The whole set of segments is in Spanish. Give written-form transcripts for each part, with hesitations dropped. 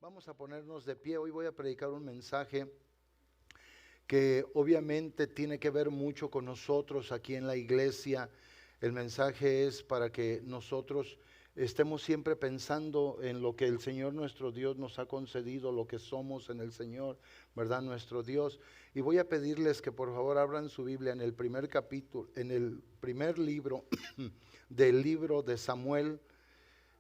Vamos a ponernos de pie. Hoy voy a predicar un mensaje que obviamente tiene que ver mucho con nosotros aquí en la iglesia. El mensaje es para que nosotros estemos siempre pensando en lo que el Señor nuestro Dios nos ha concedido, lo que somos en el Señor, ¿verdad? Nuestro Dios. Y voy a pedirles que por favor abran su Biblia en el primer capítulo, en el primer libro del libro de Samuel.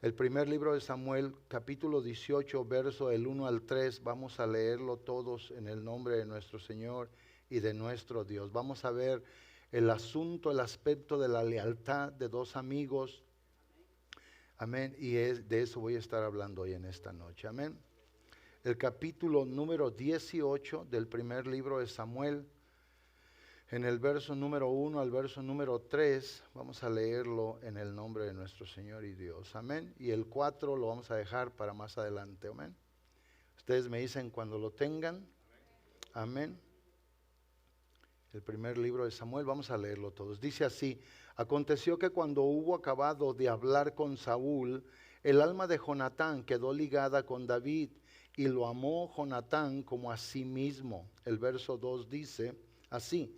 El primer libro de Samuel, capítulo 18, verso del 1 al 3, vamos a leerlo todos en el nombre de nuestro Señor y de nuestro Dios. Vamos a ver el asunto, el aspecto de la lealtad de dos amigos. Amén. Y de eso voy a estar hablando hoy en esta noche. Amén. El capítulo número 18 del primer libro de Samuel. En el verso número 1 al verso número 3, vamos a leerlo en el nombre de nuestro Señor y Dios. Amén. Y el 4 lo vamos a dejar para más adelante. Amén. Ustedes me dicen cuando lo tengan. Amén. El primer libro de Samuel, vamos a leerlo todos. Dice así: aconteció que cuando hubo acabado de hablar con Saúl, el alma de Jonatán quedó ligada con David, y lo amó Jonatán como a sí mismo. El verso 2 dice así: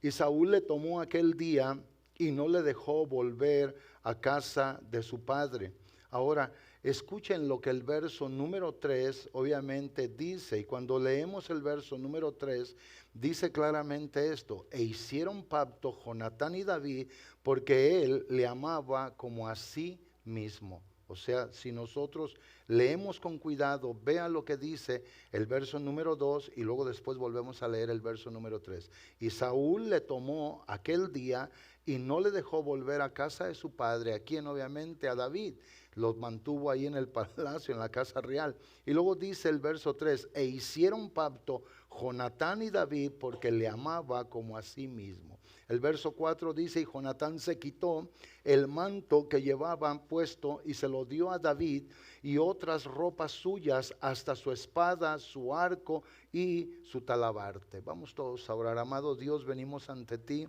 y Saúl le tomó aquel día y no le dejó volver a casa de su padre. Ahora, escuchen lo que el verso número 3 obviamente dice. Y cuando leemos el verso número 3, dice claramente esto: e hicieron pacto Jonatán y David porque él le amaba como a sí mismo. O sea, si nosotros leemos con cuidado, vea lo que dice el verso número 2 y luego después volvemos a leer el verso número 3. Y Saúl le tomó aquel día y no le dejó volver a casa de su padre, a quien obviamente a David los mantuvo ahí en el palacio, en la casa real. Y luego dice el verso 3, e hicieron pacto Jonatán y David porque le amaba como a sí mismo. El verso 4 dice: y Jonatán se quitó el manto que llevaban puesto y se lo dio a David y otras ropas suyas, hasta su espada, su arco y su talabarte. Vamos todos a orar. Amado Dios, venimos ante ti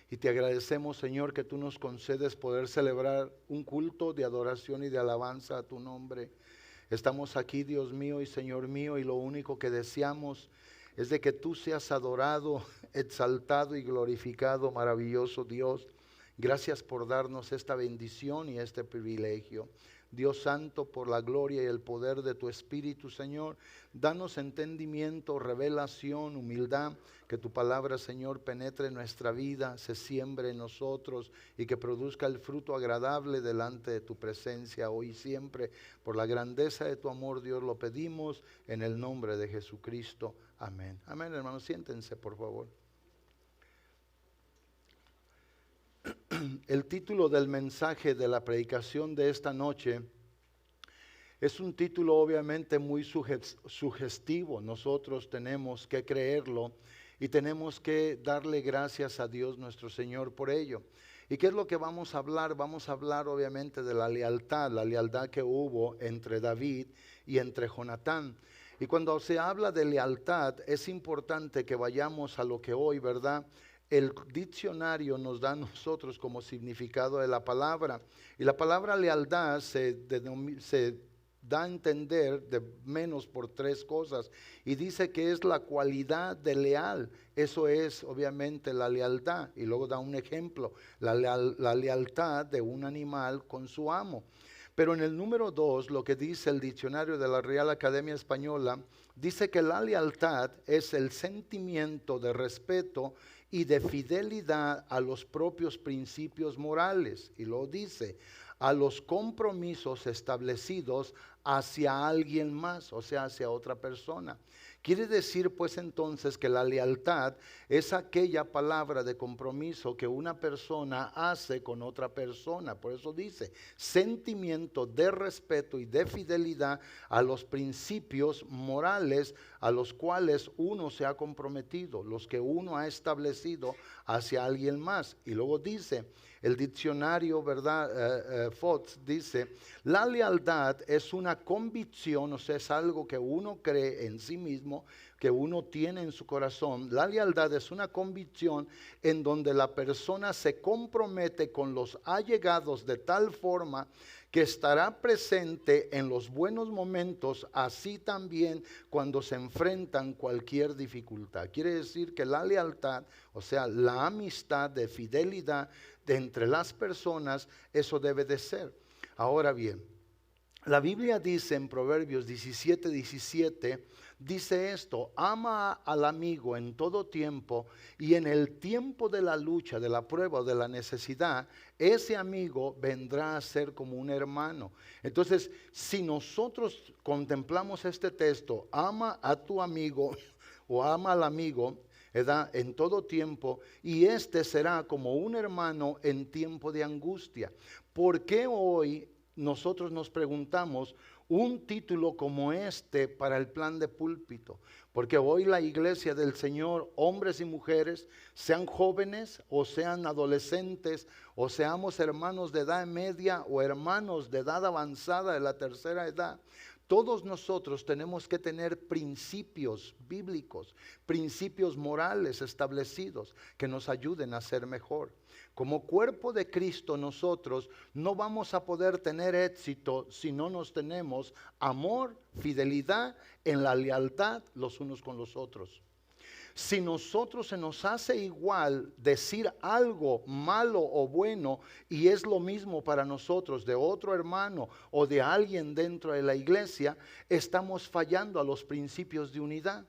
y te agradecemos, Señor, que tú nos concedes poder celebrar un culto de adoración y de alabanza a tu nombre. Estamos aquí, Dios mío y Señor mío, y lo único que deseamos es de que tú seas adorado, exaltado y glorificado, maravilloso Dios. Gracias por darnos esta bendición y este privilegio. Dios santo, por la gloria y el poder de tu Espíritu, Señor, danos entendimiento, revelación, humildad, que tu palabra, Señor, penetre en nuestra vida, se siembre en nosotros y que produzca el fruto agradable delante de tu presencia hoy y siempre. Por la grandeza de tu amor, Dios, lo pedimos en el nombre de Jesucristo. Amén. Amén, hermanos, siéntense, por favor. El título del mensaje de la predicación de esta noche es un título obviamente muy sugestivo. Nosotros tenemos que creerlo y tenemos que darle gracias a Dios nuestro Señor por ello. ¿Y qué es lo que vamos a hablar? Vamos a hablar obviamente de la lealtad que hubo entre David y entre Jonatán. Y cuando se habla de lealtad es importante que vayamos a lo que hoy, ¿verdad?, el diccionario nos da a nosotros como significado de la palabra. Y la palabra lealtad se da a entender de menos por tres cosas. Y dice que es la cualidad de leal. Eso es obviamente la lealtad. Y luego da un ejemplo: la lealtad de un animal con su amo. Pero en el número 2, lo que dice el diccionario de la Real Academia Española, dice que la lealtad es el sentimiento de respeto y de fidelidad a los propios principios morales. Y lo dice: a los compromisos establecidos hacia alguien más, o sea, hacia otra persona. Quiere decir pues entonces que la lealtad es aquella palabra de compromiso que una persona hace con otra persona. Por eso dice: sentimiento de respeto y de fidelidad a los principios morales a los cuales uno se ha comprometido, los que uno ha establecido hacia alguien más. Y luego dice el diccionario, ¿verdad? Fox dice: la lealtad es una convicción, o sea, es algo que uno cree en sí mismo, que uno tiene en su corazón. La lealtad es una convicción en donde la persona se compromete con los allegados de tal forma que estará presente en los buenos momentos, así también cuando se enfrentan cualquier dificultad. Quiere decir que la lealtad, o sea, la amistad de fidelidad de entre las personas, eso debe de ser. Ahora bien, la Biblia dice en Proverbios 17:17, dice esto: ama al amigo en todo tiempo, y en el tiempo de la lucha, de la prueba o de la necesidad, ese amigo vendrá a ser como un hermano. Entonces, si nosotros contemplamos este texto, ama a tu amigo o ama al amigo, ¿verdad?, en todo tiempo, y este será como un hermano en tiempo de angustia. ¿Por qué hoy nosotros nos preguntamos un título como este para el plan de púlpito? Porque hoy la iglesia del Señor, hombres y mujeres, sean jóvenes o sean adolescentes, o seamos hermanos de edad media o hermanos de edad avanzada, de la tercera edad, todos nosotros tenemos que tener principios bíblicos, principios morales establecidos que nos ayuden a ser mejor. Como cuerpo de Cristo, nosotros no vamos a poder tener éxito si no nos tenemos amor, fidelidad en la lealtad los unos con los otros. Si nosotros se nos hace igual decir algo malo o bueno, y es lo mismo para nosotros de otro hermano o de alguien dentro de la iglesia, estamos fallando a los principios de unidad.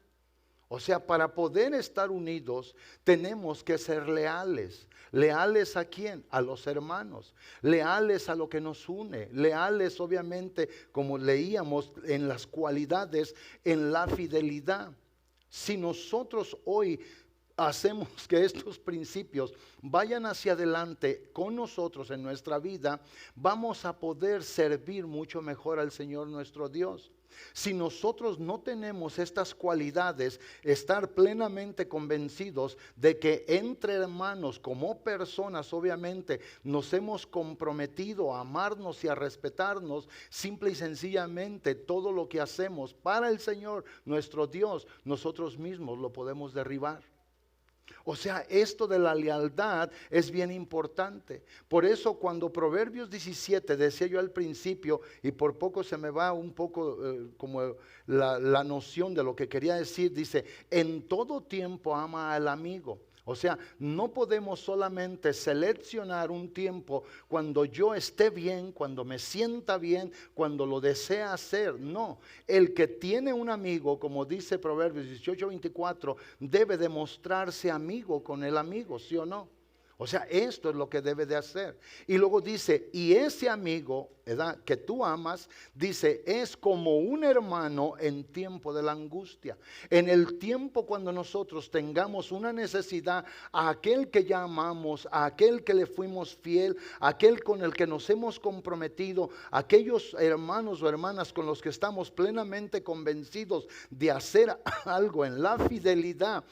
O sea, para poder estar unidos tenemos que ser leales. ¿Leales a quién? A los hermanos. Leales a lo que nos une. Leales, obviamente, como leíamos, en las cualidades, en la fidelidad. Si nosotros hoy hacemos que estos principios vayan hacia adelante con nosotros en nuestra vida, vamos a poder servir mucho mejor al Señor nuestro Dios. Si nosotros no tenemos estas cualidades, estar plenamente convencidos de que entre hermanos, como personas, obviamente nos hemos comprometido a amarnos y a respetarnos, simple y sencillamente todo lo que hacemos para el Señor nuestro Dios, nosotros mismos lo podemos derribar. O sea, esto de la lealtad es bien importante. Por eso cuando Proverbios 17, decía yo al principio, y por poco se me va un poco como la noción de lo que quería decir, dice, en todo tiempo ama al amigo. O sea, no podemos solamente seleccionar un tiempo cuando yo esté bien, cuando me sienta bien, cuando lo desea hacer. No, el que tiene un amigo, como dice Proverbios 18:24, debe demostrarse amigo con el amigo, ¿sí o no? O sea, esto es lo que debe de hacer. Y luego dice, y ese amigo, ¿verdad?, que tú amas, dice, es como un hermano en tiempo de la angustia. En el tiempo cuando nosotros tengamos una necesidad, a aquel que ya amamos, a aquel que le fuimos fiel, a aquel con el que nos hemos comprometido, aquellos hermanos o hermanas con los que estamos plenamente convencidos de hacer algo en la fidelidad,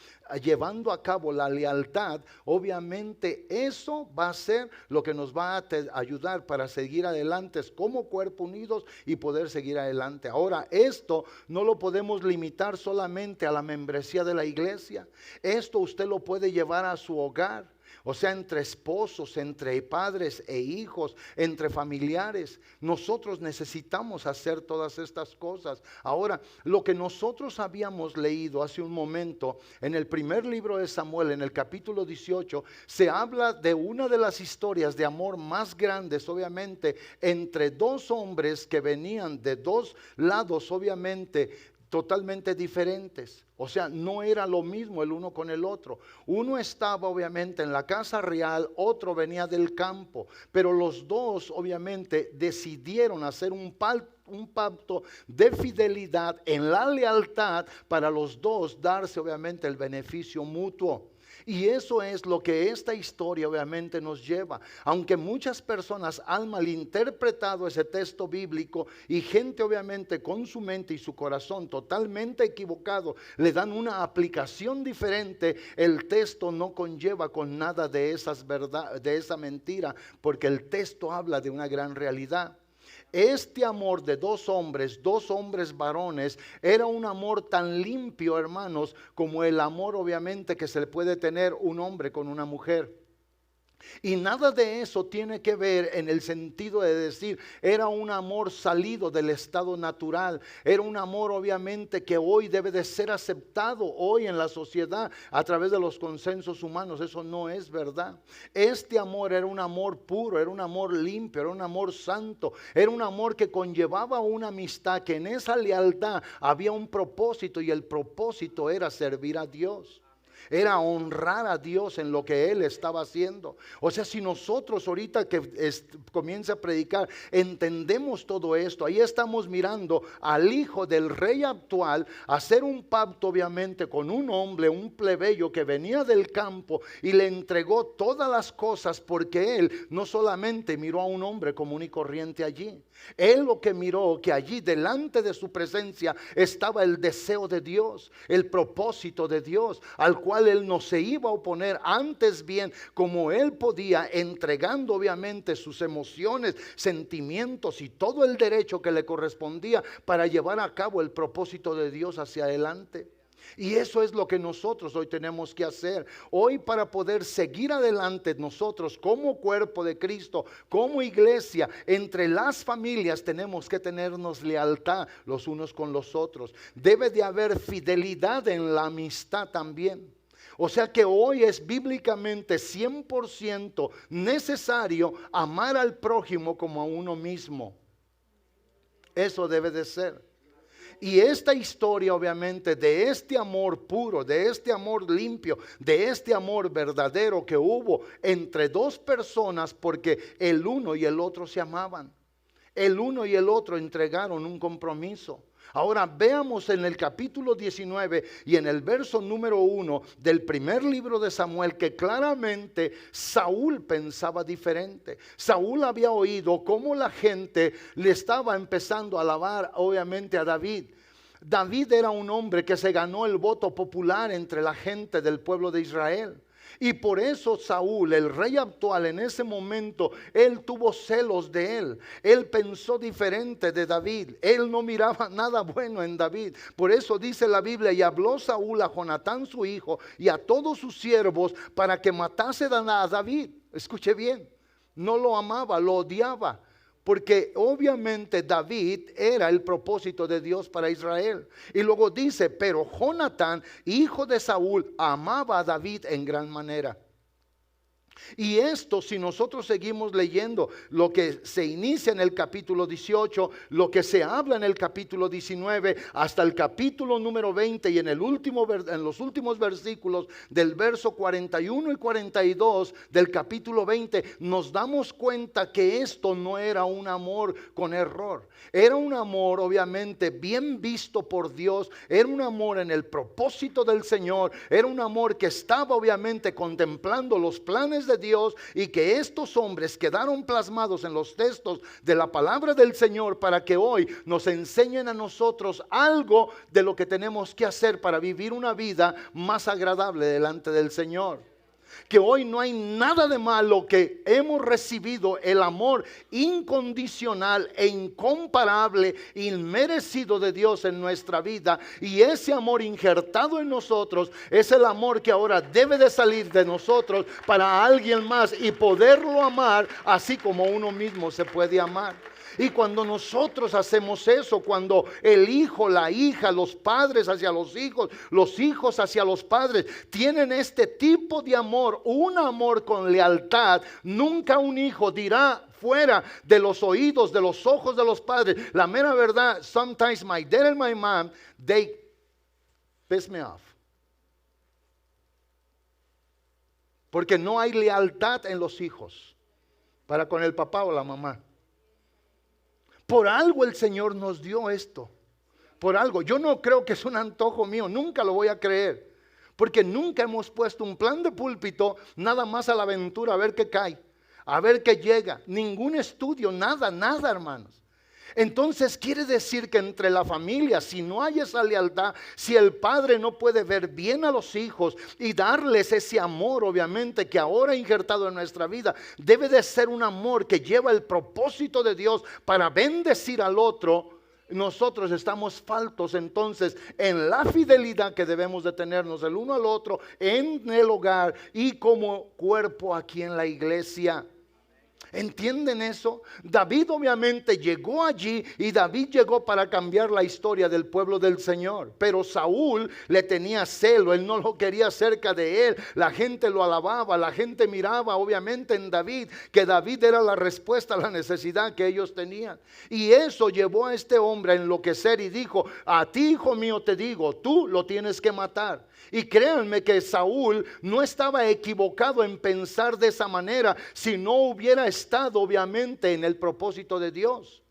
llevando a cabo la lealtad, obviamente eso va a ser lo que nos va a ayudar para seguir adelante como cuerpo unidos y poder seguir adelante. Ahora, esto no lo podemos limitar solamente a la membresía de la iglesia. Esto usted lo puede llevar a su hogar. O sea, entre esposos, entre padres e hijos, entre familiares. Nosotros necesitamos hacer todas estas cosas. Ahora, lo que nosotros habíamos leído hace un momento en el primer libro de Samuel, en el capítulo 18, se habla de una de las historias de amor más grandes, obviamente, entre dos hombres que venían de dos lados, obviamente, totalmente diferentes. O sea, no era lo mismo el uno con el otro. Uno estaba obviamente en la casa real, otro venía del campo, pero los dos obviamente decidieron hacer un pacto de fidelidad en la lealtad para los dos darse obviamente el beneficio mutuo. Y eso es lo que esta historia obviamente nos lleva. Aunque muchas personas han malinterpretado ese texto bíblico y gente obviamente con su mente y su corazón totalmente equivocado le dan una aplicación diferente, el texto no conlleva con nada de esas verdad, de esa mentira, porque el texto habla de una gran realidad. Este amor de dos hombres varones, era un amor tan limpio, hermanos, como el amor obviamente que se le puede tener un hombre con una mujer. Y nada de eso tiene que ver en el sentido de decir, era un amor salido del estado natural, era un amor obviamente que hoy debe de ser aceptado hoy en la sociedad a través de los consensos humanos. Eso no es verdad. Este amor era un amor puro, era un amor limpio, era un amor santo, era un amor que conllevaba una amistad, que en esa lealtad había un propósito, y el propósito era servir a Dios. Era honrar a Dios en lo que Él estaba haciendo. O sea, si nosotros ahorita que comienza a predicar entendemos todo esto, ahí estamos mirando al hijo del rey actual hacer un pacto obviamente con un hombre, un plebeyo que venía del campo y le entregó todas las cosas, porque él no solamente miró a un hombre común y corriente allí. Él lo que miró, que allí delante de su presencia estaba el deseo de Dios, el propósito de Dios, al cual él no se iba a oponer, antes bien como él podía, entregando obviamente sus emociones, sentimientos y todo el derecho que le correspondía para llevar a cabo el propósito de Dios hacia adelante. Y eso es lo que nosotros hoy tenemos que hacer. Hoy, para poder seguir adelante, nosotros como cuerpo de Cristo, como iglesia, entre las familias tenemos que tenernos lealtad los unos con los otros. Debe de haber fidelidad en la amistad también. O sea que hoy es bíblicamente 100% necesario amar al prójimo como a uno mismo. Eso debe de ser. Y esta historia obviamente de este amor puro, de este amor limpio, de este amor verdadero que hubo entre dos personas, porque el uno y el otro se amaban. El uno y el otro entregaron un compromiso. Ahora veamos en el capítulo 19 y en el verso número 1 del primer libro de Samuel que claramente Saúl pensaba diferente. Saúl había oído cómo la gente le estaba empezando a alabar obviamente a David. David era un hombre que se ganó el voto popular entre la gente del pueblo de Israel. Y por eso Saúl, el rey actual, en ese momento, él tuvo celos de él. Él pensó diferente de David. Él no miraba nada bueno en David. Por eso dice la Biblia, y habló Saúl a Jonatán su hijo y a todos sus siervos para que matase a David. Escuche bien, no lo amaba, lo odiaba. Porque obviamente David era el propósito de Dios para Israel. Y luego dice, pero Jonatán, hijo de Saúl, amaba a David en gran manera. Y esto, si nosotros seguimos leyendo lo que se inicia en el capítulo 18, lo que se habla en el capítulo 19, hasta el capítulo número 20 y en los últimos versículos del verso 41 y 42 del capítulo 20, nos damos cuenta que esto no era un amor con error. Era un amor obviamente bien visto por Dios, era un amor en el propósito del Señor, era un amor que estaba obviamente contemplando los planes de Dios, y que estos hombres quedaron plasmados en los textos de la palabra del Señor para que hoy nos enseñen a nosotros algo de lo que tenemos que hacer para vivir una vida más agradable delante del Señor. Que hoy no hay nada de malo, que hemos recibido el amor incondicional e incomparable, inmerecido de Dios en nuestra vida, y ese amor injertado en nosotros es el amor que ahora debe de salir de nosotros para alguien más y poderlo amar así como uno mismo se puede amar. Y cuando nosotros hacemos eso, cuando el hijo, la hija, los padres hacia los hijos hacia los padres tienen este tipo de amor, un amor con lealtad, nunca un hijo dirá fuera de los oídos, de los ojos de los padres, la mera verdad, sometimes my dad and my mom, they piss me off. Porque no hay lealtad en los hijos para con el papá o la mamá. Por algo el Señor nos dio esto. Por algo. Yo no creo que es un antojo mío. Nunca lo voy a creer. Porque nunca hemos puesto un plan de púlpito nada más a la aventura, a ver qué cae, a ver qué llega. Ningún estudio, nada, hermanos. Entonces quiere decir que entre la familia, si no hay esa lealtad, si el padre no puede ver bien a los hijos y darles ese amor obviamente que ahora injertado en nuestra vida, debe de ser un amor que lleva el propósito de Dios para bendecir al otro. nosotros estamos faltos entonces en la fidelidad que debemos de tenernos el uno al otro en el hogar y como cuerpo aquí en la iglesia. ¿Entienden eso? David obviamente llegó allí y David llegó para cambiar la historia del pueblo del Señor. Pero Saúl le tenía celo, él no lo quería cerca de él. La gente lo alababa, la gente miraba obviamente en David, que David era la respuesta a la necesidad que ellos tenían. Y eso llevó a este hombre a enloquecer y dijo: a ti, hijo mío, te digo, tú lo tienes que matar. Y créanme que Saúl no estaba equivocado en pensar de esa manera si no hubiera estado obviamente en el propósito de Dios.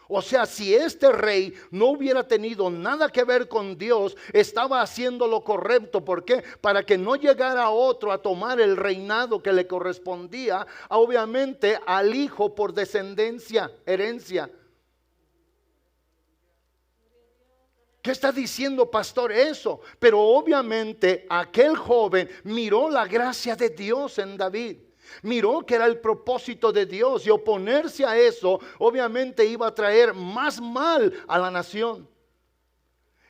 O sea, si este rey no hubiera tenido nada que ver con Dios, estaba haciendo lo correcto. ¿Por qué? Para que no llegara otro a tomar el reinado que le correspondía, obviamente, al hijo por descendencia, herencia. ¿Qué está diciendo, pastor? Eso. Pero obviamente aquel joven miró la gracia de Dios en David. Miró que era el propósito de Dios, y oponerse a eso obviamente iba a traer más mal a la nación.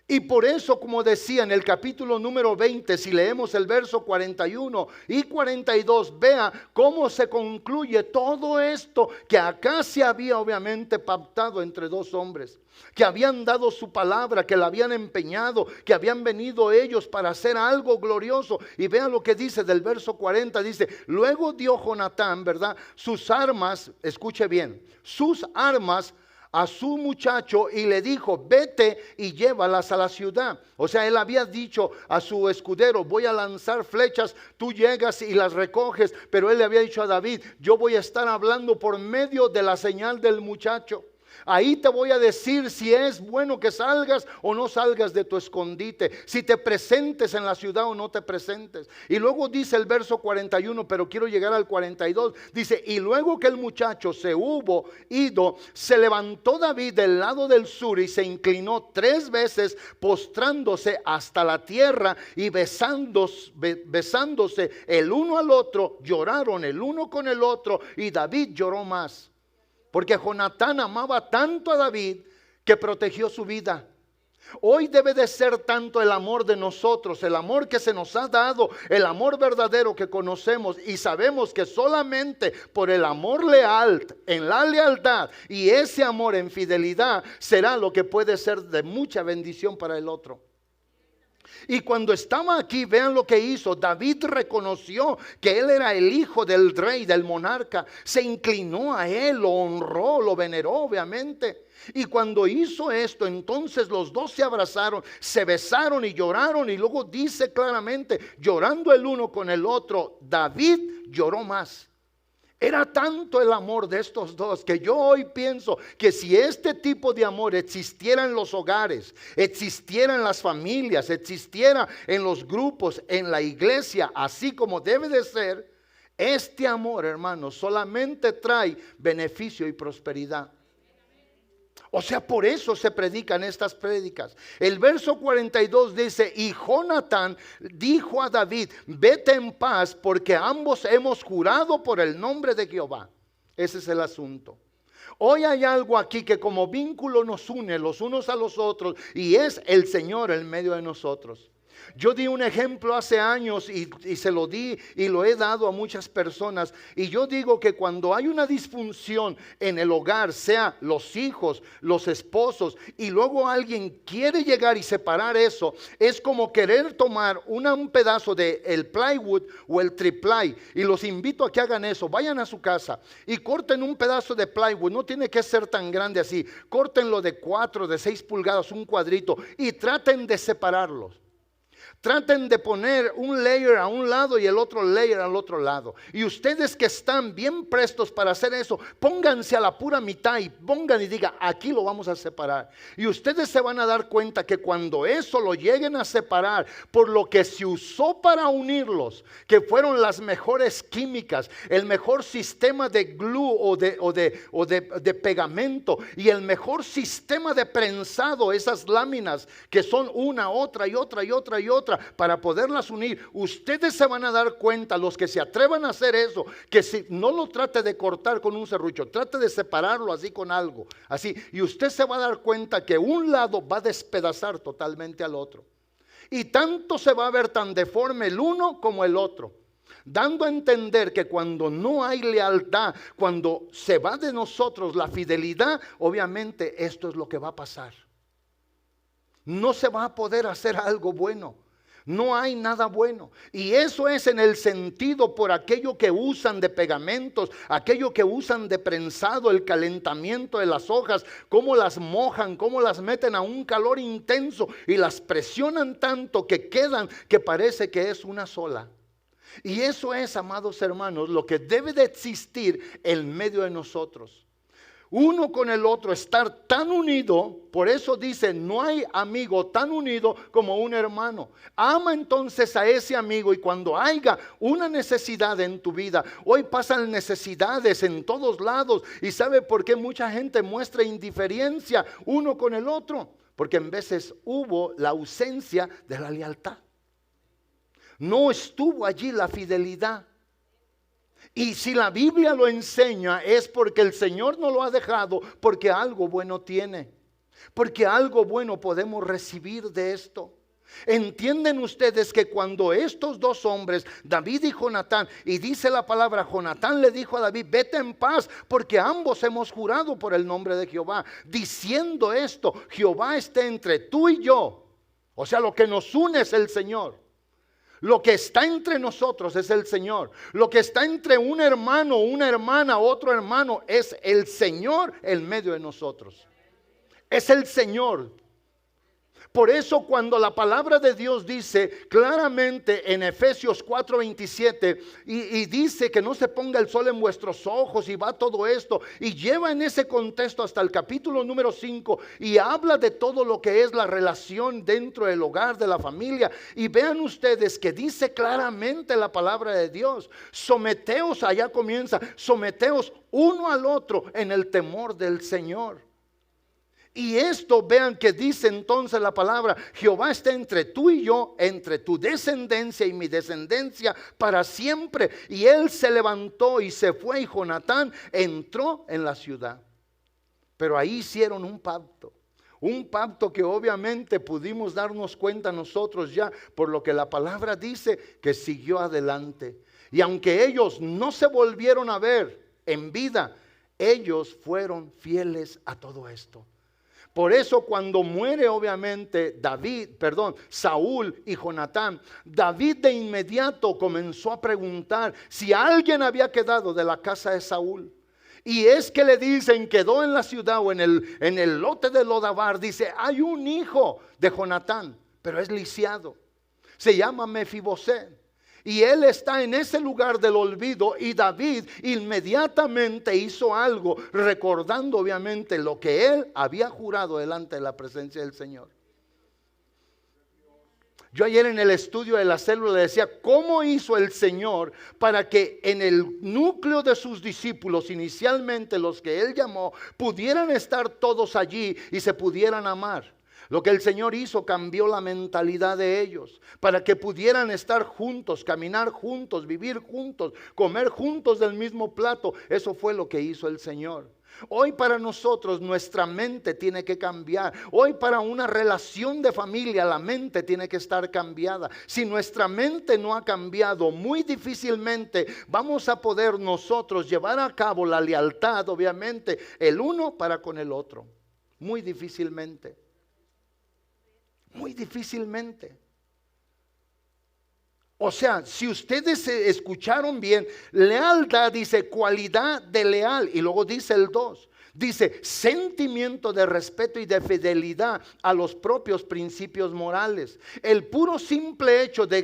Y por eso, como decía en el capítulo número 20, si leemos el verso 41 y 42, vea cómo se concluye todo esto que acá se había obviamente pactado entre dos hombres, que habían dado su palabra, que la habían empeñado, que habían venido ellos para hacer algo glorioso. Y vea lo que dice del verso 40, dice: luego dio Jonatán, ¿verdad?, sus armas, escuche bien, sus armas a su muchacho y le dijo: vete y llévalas a la ciudad. O sea, él había dicho a su escudero: voy a lanzar flechas, tú llegas y las recoges. Pero él le había dicho a David: yo voy a estar hablando por medio de la señal del muchacho. Ahí te voy a decir si es bueno que salgas o no salgas de tu escondite, si te presentes en la ciudad o no te presentes. Y luego dice el verso 41, pero quiero llegar al 42. Dice: y luego que el muchacho se hubo ido, se levantó David del lado del sur y se inclinó 3 veces, postrándose hasta la tierra, y besándose el uno al otro, lloraron el uno con el otro, y David lloró más. Porque Jonatán amaba tanto a David que protegió su vida. Hoy debe de ser tanto el amor de nosotros, el amor que se nos ha dado, el amor verdadero que conocemos, y sabemos que solamente por el amor leal, en la lealtad, y ese amor en fidelidad, será lo que puede ser de mucha bendición para el otro. Y cuando estaba aquí, vean lo que hizo. David reconoció que él era el hijo del rey, del monarca. Se inclinó a él, lo honró, lo veneró obviamente. Y cuando hizo esto, entonces los dos se abrazaron, se besaron y lloraron. Y luego dice claramente, llorando el uno con el otro, David lloró más. Era tanto el amor de estos dos que yo hoy pienso que si este tipo de amor existiera en los hogares, existiera en las familias, existiera en los grupos, en la iglesia, así como debe de ser, este amor, hermanos, solamente trae beneficio y prosperidad. O sea, por eso se predican estas prédicas. El verso 42 dice: y Jonatán dijo a David: vete en paz, porque ambos hemos jurado por el nombre de Jehová. Ese es el asunto. Hoy hay algo aquí que como vínculo nos une los unos a los otros, y es el Señor en medio de nosotros. Yo di un ejemplo hace años y se lo di y lo he dado a muchas personas. Y yo digo que cuando hay una disfunción en el hogar, sea los hijos, los esposos, y luego alguien quiere llegar y separar eso, es como querer tomar un pedazo de el plywood o el triply. Y los invito a que hagan eso. Vayan a su casa y corten un pedazo de plywood. No tiene que ser tan grande así. Córtenlo de 4, de 6 pulgadas, un cuadrito, y traten de separarlos. Traten de poner un layer a un lado y el otro layer al otro lado. Y ustedes que están bien prestos para hacer eso, pónganse a la pura mitad y pongan y digan: aquí lo vamos a separar. Y ustedes se van a dar cuenta que cuando eso lo lleguen a separar, por lo que se usó para unirlos, que fueron las mejores químicas, el mejor sistema de glue o de pegamento, y el mejor sistema de prensado, esas láminas que son una, otra y otra y otra y otra, otra para poderlas unir. Ustedes se van a dar cuenta, los que se atrevan a hacer eso, que si no lo trate de cortar con un serrucho, trate de separarlo así con algo, así, y usted se va a dar cuenta que un lado va a despedazar totalmente al otro. Y tanto se va a ver tan deforme el uno como el otro, dando a entender que cuando no hay lealtad, cuando se va de nosotros la fidelidad, obviamente esto es lo que va a pasar. No se va a poder hacer algo bueno. No hay nada bueno. Y eso es en el sentido por aquello que usan de pegamentos, aquello que usan de prensado, el calentamiento de las hojas, cómo las mojan, cómo las meten a un calor intenso y las presionan tanto que quedan, que parece que es una sola. Y eso es, amados hermanos, lo que debe de existir en medio de nosotros. Uno con el otro, estar tan unido. Por eso dice, no hay amigo tan unido como un hermano. Ama entonces a ese amigo, y cuando haya una necesidad en tu vida, hoy pasan necesidades en todos lados, y ¿sabe por qué mucha gente muestra indiferencia uno con el otro? Porque en veces hubo la ausencia de la lealtad. No estuvo allí la fidelidad. Y si la Biblia lo enseña, es porque el Señor no lo ha dejado, porque algo bueno tiene, porque algo bueno podemos recibir de esto. Entienden ustedes que cuando estos dos hombres, David y Jonatán, y dice la palabra, Jonatán le dijo a David, vete en paz, porque ambos hemos jurado por el nombre de Jehová, diciendo esto, Jehová esté entre tú y yo. O sea, lo que nos une es el Señor. Lo que está entre nosotros es el Señor. Lo que está entre un hermano, una hermana, otro hermano, es el Señor en medio de nosotros. Es el Señor. Por eso cuando la palabra de Dios dice claramente en Efesios 4:27 y dice que no se ponga el sol en vuestros ojos, y va todo esto y lleva en ese contexto hasta el capítulo número 5 y habla de todo lo que es la relación dentro del hogar, de la familia, y vean ustedes que dice claramente la palabra de Dios, someteos, allá comienza, someteos uno al otro en el temor del Señor. Y esto, vean que dice entonces la palabra, Jehová está entre tú y yo, entre tu descendencia y mi descendencia para siempre. Y él se levantó y se fue, y Jonatán entró en la ciudad. Pero ahí hicieron un pacto que obviamente pudimos darnos cuenta nosotros ya, por lo que la palabra dice que siguió adelante. Y aunque ellos no se volvieron a ver en vida, ellos fueron fieles a todo esto. Por eso cuando muere obviamente Saúl y Jonatán, David de inmediato comenzó a preguntar si alguien había quedado de la casa de Saúl. Y es que le dicen, quedó en la ciudad o en el lote de Lodabar, dice, hay un hijo de Jonatán, pero es lisiado, se llama Mefiboset. Y él está en ese lugar del olvido, y David inmediatamente hizo algo, recordando obviamente lo que él había jurado delante de la presencia del Señor. Yo ayer en el estudio de la célula le decía, ¿cómo hizo el Señor para que en el núcleo de sus discípulos, inicialmente los que él llamó, pudieran estar todos allí y se pudieran amar? Lo que el Señor hizo, cambió la mentalidad de ellos para que pudieran estar juntos, caminar juntos, vivir juntos, comer juntos del mismo plato. Eso fue lo que hizo el Señor. Hoy para nosotros nuestra mente tiene que cambiar. Hoy para una relación de familia la mente tiene que estar cambiada. Si nuestra mente no ha cambiado, muy difícilmente vamos a poder nosotros llevar a cabo la lealtad, obviamente, el uno para con el otro. Muy difícilmente. Muy difícilmente. O sea, si ustedes escucharon bien, lealtad dice cualidad de leal, y luego dice el 2, dice sentimiento de respeto y de fidelidad a los propios principios morales. El puro simple hecho de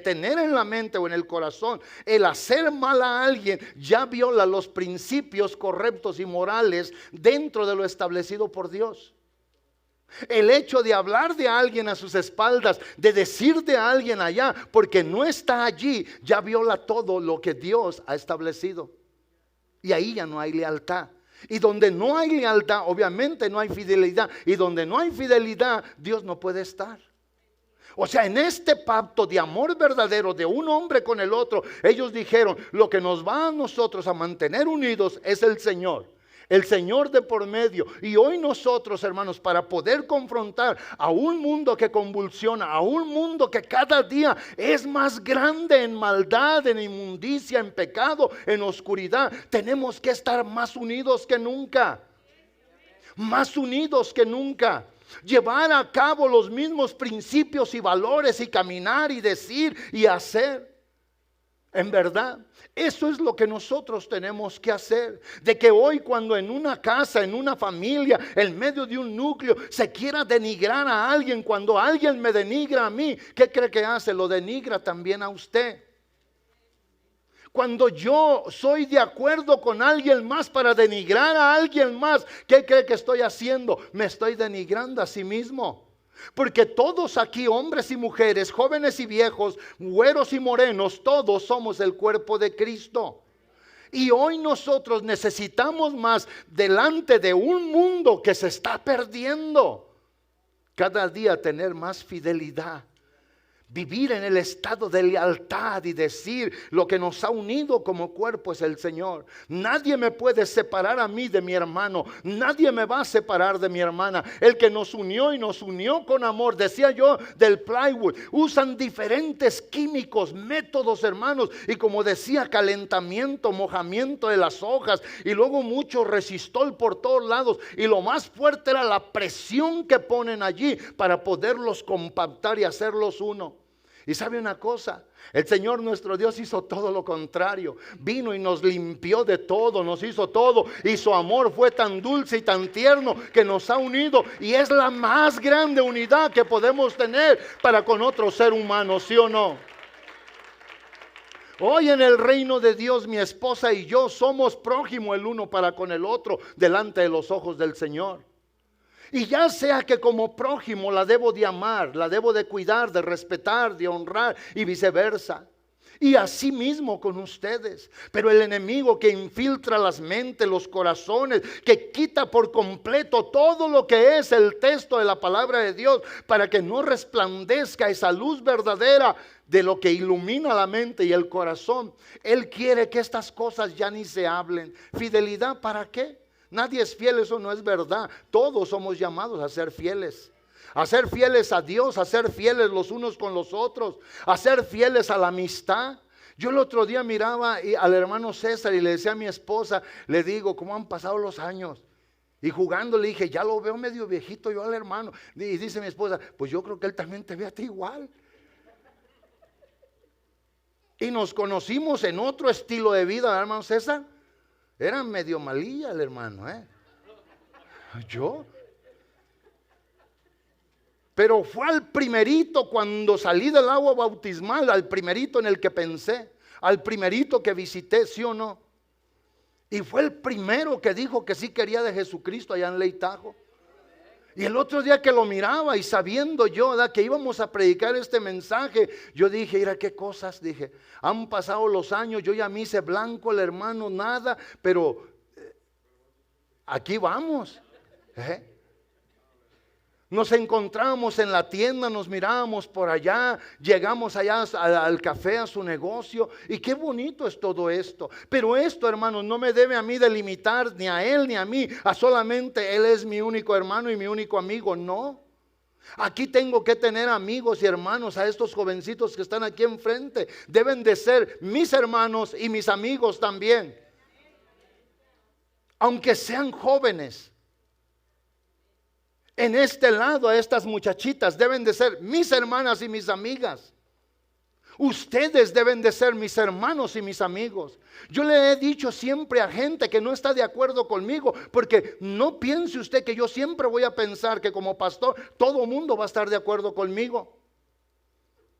tener en la mente o en el corazón el hacer mal a alguien ya viola los principios correctos y morales dentro de lo establecido por Dios. El hecho de hablar de alguien a sus espaldas, de decir de alguien allá, porque no está allí, ya viola todo lo que Dios ha establecido. Y ahí ya no hay lealtad. Y donde no hay lealtad, obviamente no hay fidelidad. Y donde no hay fidelidad, Dios no puede estar. O sea, en este pacto de amor verdadero de un hombre con el otro, ellos dijeron, lo que nos va a nosotros a mantener unidos es el Señor de por medio. Y hoy nosotros, hermanos, para poder confrontar a un mundo que convulsiona, a un mundo que cada día es más grande en maldad, en inmundicia, en pecado, en oscuridad, tenemos que estar más unidos que nunca. Más unidos que nunca. Llevar a cabo los mismos principios y valores y caminar y decir y hacer. En verdad, eso es lo que nosotros tenemos que hacer. De que hoy, cuando en una casa, en una familia, en medio de un núcleo, se quiera denigrar a alguien, cuando alguien me denigra a mí, ¿qué cree que hace? Lo denigra también a usted. Cuando yo soy de acuerdo con alguien más para denigrar a alguien más, ¿qué cree que estoy haciendo? Me estoy denigrando a sí mismo. Porque todos aquí, hombres y mujeres, jóvenes y viejos, güeros y morenos, todos somos el cuerpo de Cristo. Y hoy nosotros necesitamos más, delante de un mundo que se está perdiendo, cada día tener más fidelidad. Vivir en el estado de lealtad y decir, lo que nos ha unido como cuerpo es el Señor. Nadie me puede separar a mí de mi hermano. Nadie me va a separar de mi hermana. El que nos unió y nos unió con amor. Decía yo del plywood. Usan diferentes químicos, métodos, hermanos. Y como decía, calentamiento, mojamiento de las hojas. Y luego mucho resistol por todos lados. Y lo más fuerte era la presión que ponen allí para poderlos compactar y hacerlos uno. Y sabe una cosa, el Señor nuestro Dios hizo todo lo contrario. Vino y nos limpió de todo, nos hizo todo. Y su amor fue tan dulce y tan tierno que nos ha unido. Y es la más grande unidad que podemos tener para con otro ser humano, ¿sí o no? Hoy en el reino de Dios, mi esposa y yo somos prójimo el uno para con el otro delante de los ojos del Señor. Y ya sea que como prójimo la debo de amar, la debo de cuidar, de respetar, de honrar y viceversa. Y así mismo con ustedes. Pero el enemigo que infiltra las mentes, los corazones, que quita por completo todo lo que es el texto de la palabra de Dios, para que no resplandezca esa luz verdadera de lo que ilumina la mente y el corazón. Él quiere que estas cosas ya ni se hablen. ¿Fidelidad para qué? Nadie es fiel, eso no es verdad. Todos somos llamados a ser fieles. A ser fieles a Dios, a ser fieles los unos con los otros, a ser fieles a la amistad. Yo el otro día miraba al hermano César y le decía a mi esposa, le digo, ¿cómo han pasado los años? Y jugando le dije, ya lo veo medio viejito yo al hermano. Y dice mi esposa, pues yo creo que él también te ve a ti igual. Y nos conocimos en otro estilo de vida, hermano César. Era medio malilla el hermano, Yo. Pero fue al primerito cuando salí del agua bautismal, al primerito en el que pensé, al primerito que visité, ¿sí o no? Y fue el primero que dijo que sí quería de Jesucristo allá en Leitajo. Y el otro día que lo miraba y sabiendo yo que íbamos a predicar este mensaje, yo dije, mira qué cosas, dije, han pasado los años, yo ya me hice blanco el hermano, nada, pero aquí vamos. Nos encontramos en la tienda, nos mirábamos por allá, llegamos allá al café, a su negocio, y qué bonito es todo esto. Pero esto, hermanos, no me debe a mí delimitar ni a él ni a mí, a solamente él es mi único hermano y mi único amigo, no. Aquí tengo que tener amigos y hermanos, a estos jovencitos que están aquí enfrente, deben de ser mis hermanos y mis amigos también. Aunque sean jóvenes. En este lado, a estas muchachitas deben de ser mis hermanas y mis amigas. Ustedes deben de ser mis hermanos y mis amigos. Yo le he dicho siempre a gente que no está de acuerdo conmigo, porque no piense usted que yo siempre voy a pensar que como pastor todo mundo va a estar de acuerdo conmigo.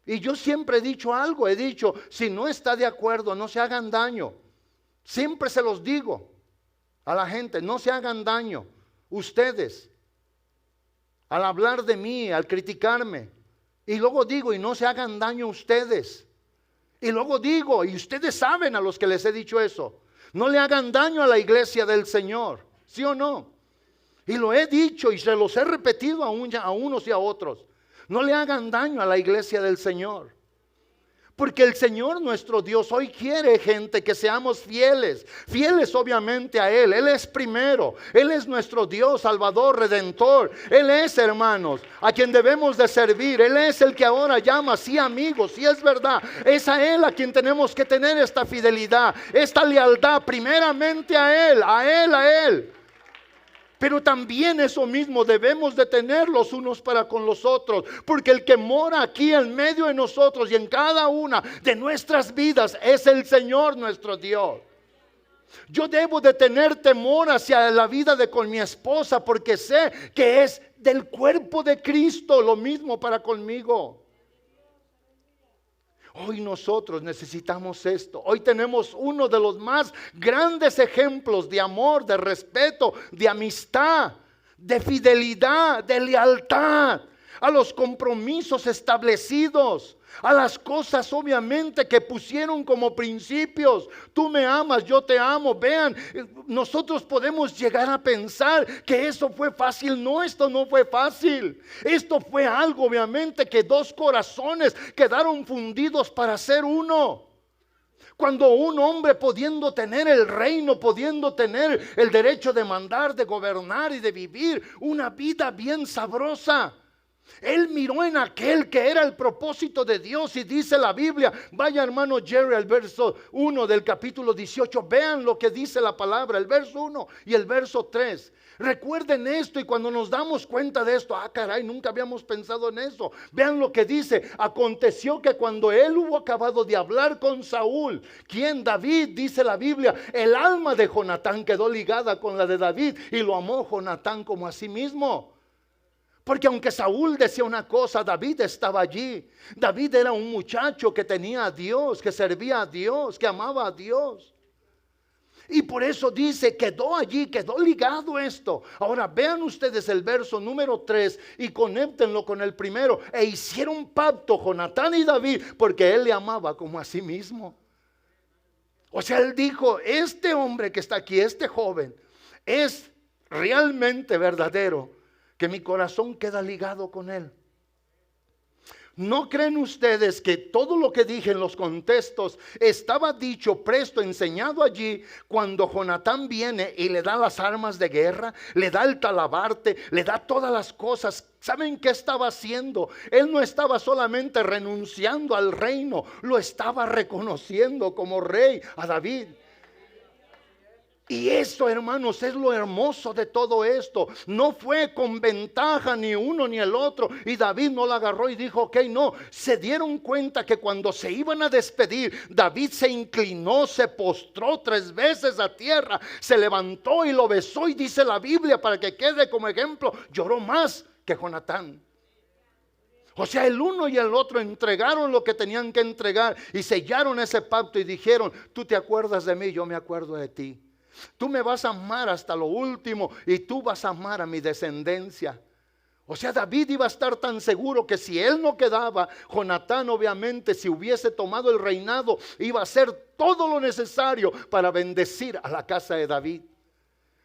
Y yo siempre he dicho algo, he dicho, si no está de acuerdo, no se hagan daño. Siempre se los digo a la gente, no se hagan daño ustedes. Al hablar de mí, al criticarme. Y luego digo, y no se hagan daño ustedes. Y luego digo, y ustedes saben a los que les he dicho eso, no le hagan daño a la iglesia del Señor. ¿Sí o no? Y lo he dicho y se los he repetido a unos y a otros. No le hagan daño a la iglesia del Señor. Porque el Señor nuestro Dios hoy quiere, gente, que seamos fieles. Fieles obviamente a Él. Él es primero. Él es nuestro Dios, Salvador, Redentor. Él es, hermanos, a quien debemos de servir. Él es el que ahora llama, sí, amigos, sí, es verdad. Es a Él a quien tenemos que tener esta fidelidad, esta lealtad, primeramente a Él, a Él, a Él. Pero también eso mismo debemos de tener los unos para con los otros. Porque el que mora aquí en medio de nosotros y en cada una de nuestras vidas es el Señor nuestro Dios. Yo debo de tener temor hacia la vida de con mi esposa, porque sé que es del cuerpo de Cristo. Lo mismo para conmigo. Hoy nosotros necesitamos esto. Hoy tenemos uno de los más grandes ejemplos de amor, de respeto, de amistad, de fidelidad, de lealtad a los compromisos establecidos, a las cosas obviamente que pusieron como principios. Tú me amas, yo te amo. Vean, nosotros podemos llegar a pensar que eso fue fácil. No, esto no fue fácil. Esto fue algo obviamente que dos corazones quedaron fundidos para ser uno. Cuando un hombre, pudiendo tener el reino, pudiendo tener el derecho de mandar, de gobernar y de vivir una vida bien sabrosa, él miró en aquel que era el propósito de Dios. Y dice la Biblia, vaya hermano Jerry al verso 1 del capítulo 18, vean lo que dice la palabra, el verso 1 y el verso 3. Recuerden esto, y cuando nos damos cuenta de esto, caray, nunca habíamos pensado en eso. Vean lo que dice: aconteció que cuando él hubo acabado de hablar con Saúl, quien David, dice la Biblia, el alma de Jonatán quedó ligada con la de David, y lo amó Jonatán como a sí mismo. Porque aunque Saúl decía una cosa, David estaba allí. David era un muchacho que tenía a Dios, que servía a Dios, que amaba a Dios. Y por eso dice, quedó allí, quedó ligado esto. Ahora vean ustedes el verso número 3 y conéctenlo con el primero. E hicieron pacto Jonatán y David, porque él le amaba como a sí mismo. O sea, él dijo, este hombre que está aquí, este joven, es realmente verdadero, que mi corazón queda ligado con él. ¿No creen ustedes que todo lo que dije en los contextos estaba dicho, presto, enseñado allí, cuando Jonatán viene y le da las armas de guerra, le da el talabarte, le da todas las cosas? ¿Saben qué estaba haciendo? Él no estaba solamente renunciando al reino, lo estaba reconociendo como rey a David. Y eso, hermanos, es lo hermoso de todo esto. No fue con ventaja ni uno ni el otro. Y David no la agarró y dijo, ok, no. Se dieron cuenta que cuando se iban a despedir, David se inclinó, se postró 3 veces a tierra, se levantó y lo besó. Y dice la Biblia, para que quede como ejemplo, lloró más que Jonatán. O sea, el uno y el otro entregaron lo que tenían que entregar y sellaron ese pacto y dijeron, tú te acuerdas de mí, yo me acuerdo de ti. Tú me vas a amar hasta lo último y tú vas a amar a mi descendencia. O sea, David iba a estar tan seguro que si él no quedaba, Jonatán obviamente, si hubiese tomado el reinado, iba a hacer todo lo necesario para bendecir a la casa de David.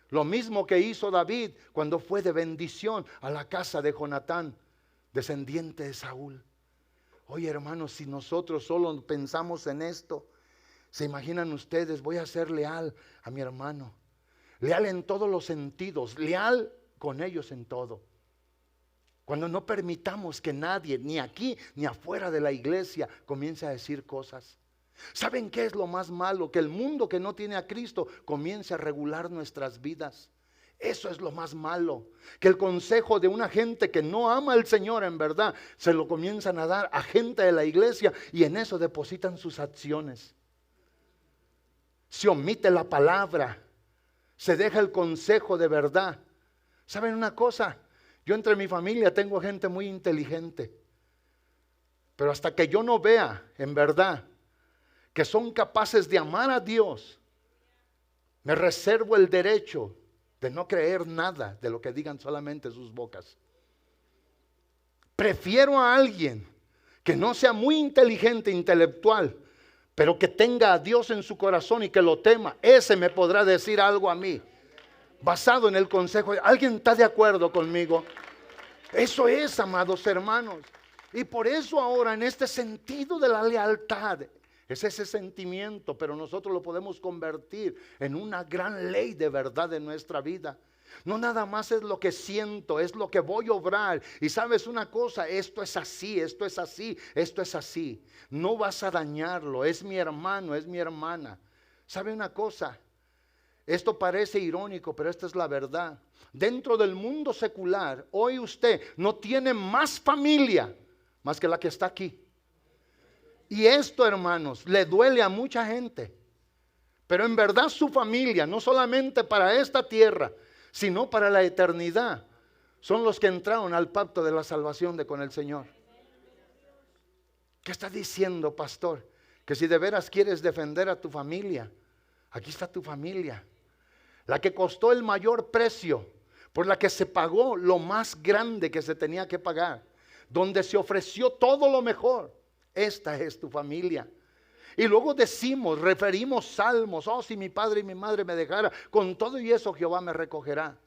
Lo mismo que hizo David cuando fue de bendición a la casa de Jonatán, descendiente de Saúl. Oye, hermanos, si nosotros solo pensamos en esto, ¿se imaginan ustedes? Voy a ser leal a mi hermano, leal en todos los sentidos, leal con ellos en todo. Cuando no permitamos que nadie, ni aquí ni afuera de la iglesia, comience a decir cosas. ¿Saben qué es lo más malo? Que el mundo que no tiene a Cristo comience a regular nuestras vidas. Eso es lo más malo. Que el consejo de una gente que no ama al Señor en verdad, se lo comienzan a dar a gente de la iglesia y en eso depositan sus acciones. Se omite la palabra, se deja el consejo de verdad. ¿Saben una cosa? Yo entre mi familia tengo gente muy inteligente, pero hasta que yo no vea en verdad que son capaces de amar a Dios, me reservo el derecho de no creer nada de lo que digan solamente sus bocas. Prefiero a alguien que no sea muy inteligente, intelectual, pero que tenga a Dios en su corazón y que lo tema. Ese me podrá decir algo a mí, basado en el consejo. ¿Alguien está de acuerdo conmigo? Eso es, amados hermanos. Y por eso ahora en este sentido de la lealtad, es ese sentimiento, pero nosotros lo podemos convertir en una gran ley de verdad en nuestra vida. No nada más es lo que siento, es lo que voy a obrar. Y sabes una cosa, esto es así, esto es así, esto es así. No vas a dañarlo, es mi hermano, es mi hermana. ¿Sabe una cosa? Esto parece irónico, pero esta es la verdad. Dentro del mundo secular, hoy usted no tiene más familia más que la que está aquí. Y esto, hermanos, le duele a mucha gente. Pero en verdad su familia, no solamente para esta tierra, sino para la eternidad, son los que entraron al pacto de la salvación con el Señor. ¿Qué está diciendo, pastor? Que si de veras quieres defender a tu familia, aquí está tu familia. La que costó el mayor precio, por la que se pagó lo más grande que se tenía que pagar, donde se ofreció todo lo mejor. Esta es tu familia. Y luego decimos, referimos salmos, oh, si mi padre y mi madre me dejara, con todo y eso Jehová me recogerá.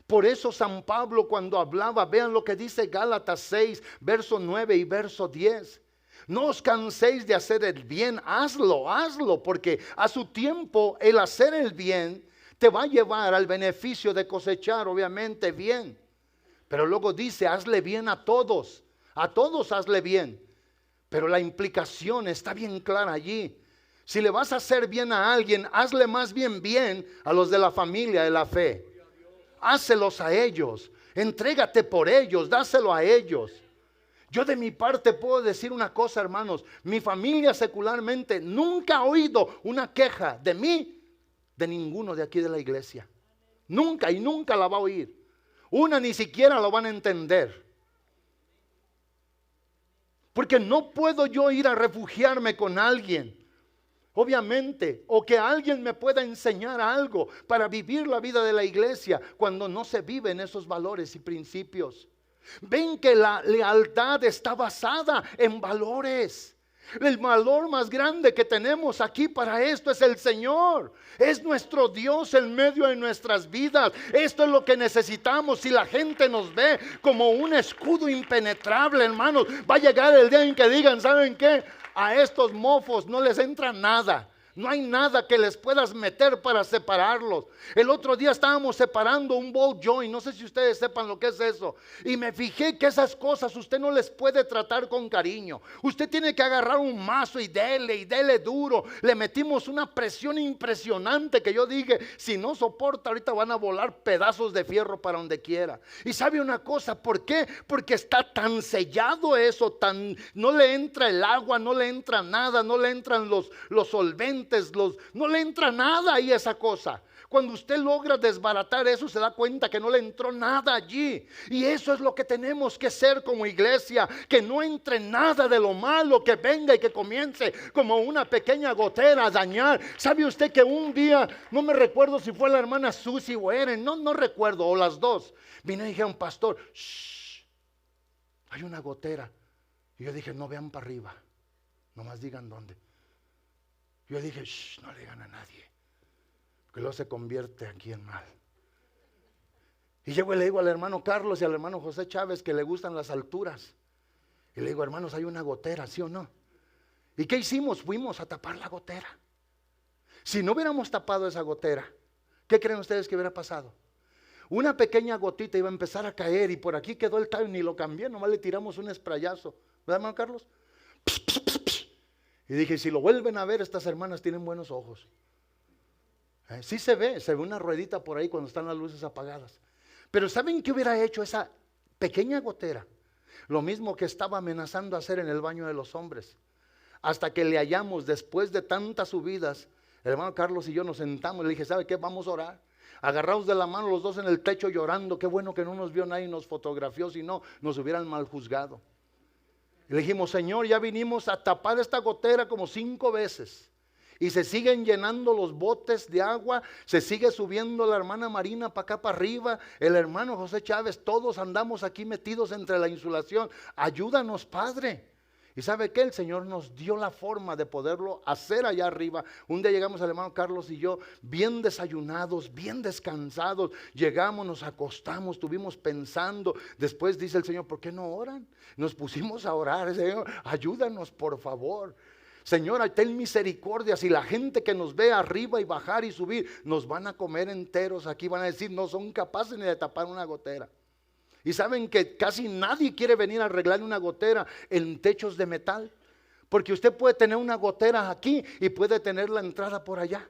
Por eso San Pablo cuando hablaba, vean lo que dice Gálatas 6, verso 9 y verso 10. No os canséis de hacer el bien, hazlo, porque a su tiempo el hacer el bien te va a llevar al beneficio de cosechar, obviamente, bien. Pero luego dice, hazle bien a todos hazle bien. Pero la implicación está bien clara allí. Si le vas a hacer bien a alguien, hazle más bien a los de la familia de la fe. Hácelos a ellos, entrégate por ellos, dáselo a ellos. Yo de mi parte puedo decir una cosa, hermanos, mi familia secularmente nunca ha oído una queja de mí, de ninguno de aquí de la iglesia. Nunca y nunca la va a oír. Una ni siquiera lo van a entender. Porque no puedo yo ir a refugiarme con alguien, obviamente, o que alguien me pueda enseñar algo para vivir la vida de la iglesia cuando no se viven esos valores y principios. Ven que la lealtad está basada en valores. El valor más grande que tenemos aquí para esto es el Señor. Es nuestro Dios en medio de nuestras vidas. Esto es lo que necesitamos. Si la gente nos ve como un escudo impenetrable, hermanos, va a llegar el día en que digan, ¿saben qué? A estos mofos no les entra nada. No hay nada que les puedas meter para separarlos. El otro día estábamos separando un ball joint. No sé si ustedes sepan lo que es eso. Y me fijé que esas cosas usted no les puede tratar con cariño. Usted tiene que agarrar un mazo y dele duro. Le metimos una presión impresionante que yo dije, si no soporta ahorita van a volar pedazos de fierro para donde quiera. Y sabe una cosa, ¿por qué? Porque está tan sellado eso, no le entra el agua, no le entra nada, no le entran los solventes. No le entra nada ahí esa cosa. Cuando usted logra desbaratar eso, se da cuenta que no le entró nada allí. Y eso es lo que tenemos que ser como iglesia, que no entre nada de lo malo que venga y que comience como una pequeña gotera a dañar. ¿Sabe usted que un día, no me recuerdo si fue la hermana Susi o Eren, no recuerdo, o las dos, vino y dijeron, pastor, shh, hay una gotera. Y yo dije, no vean para arriba, nomás digan dónde. Yo dije, shh, no le digan a nadie, porque luego se convierte aquí en mal. Y llego y le digo al hermano Carlos y al hermano José Chávez que le gustan las alturas. Y le digo, hermanos, hay una gotera, ¿sí o no? ¿Y qué hicimos? Fuimos a tapar la gotera. Si no hubiéramos tapado esa gotera, ¿qué creen ustedes que hubiera pasado? Una pequeña gotita iba a empezar a caer y por aquí quedó el tallo, ni lo cambié, nomás le tiramos un sprayazo. ¿Verdad, hermano Carlos? Y dije, si lo vuelven a ver, estas hermanas tienen buenos ojos. Sí se ve una ruedita por ahí cuando están las luces apagadas. Pero ¿saben qué hubiera hecho esa pequeña gotera? Lo mismo que estaba amenazando hacer en el baño de los hombres. Hasta que le hallamos, después de tantas subidas, el hermano Carlos y yo nos sentamos y le dije, ¿sabe qué? Vamos a orar. Agarrados de la mano los dos en el techo llorando. Qué bueno que no nos vio nadie y nos fotografió, si no, nos hubieran mal juzgado. Y le dijimos, Señor, ya vinimos a tapar esta gotera como 5 veces. Y se siguen llenando los botes de agua, se sigue subiendo la hermana Marina para acá para arriba, el hermano José Chávez, todos andamos aquí metidos entre la insulación. Ayúdanos, Padre. Y ¿sabe qué? El Señor nos dio la forma de poderlo hacer allá arriba. Un día llegamos al hermano Carlos y yo, bien desayunados, bien descansados. Llegamos, nos acostamos, estuvimos pensando. Después dice el Señor, ¿por qué no oran? Nos pusimos a orar. Señor, ayúdanos por favor. Señor, ten misericordia. Si la gente que nos ve arriba y bajar y subir, nos van a comer enteros aquí. Van a decir, no son capaces ni de tapar una gotera. Y saben que casi nadie quiere venir a arreglar una gotera en techos de metal. Porque usted puede tener una gotera aquí y puede tener la entrada por allá.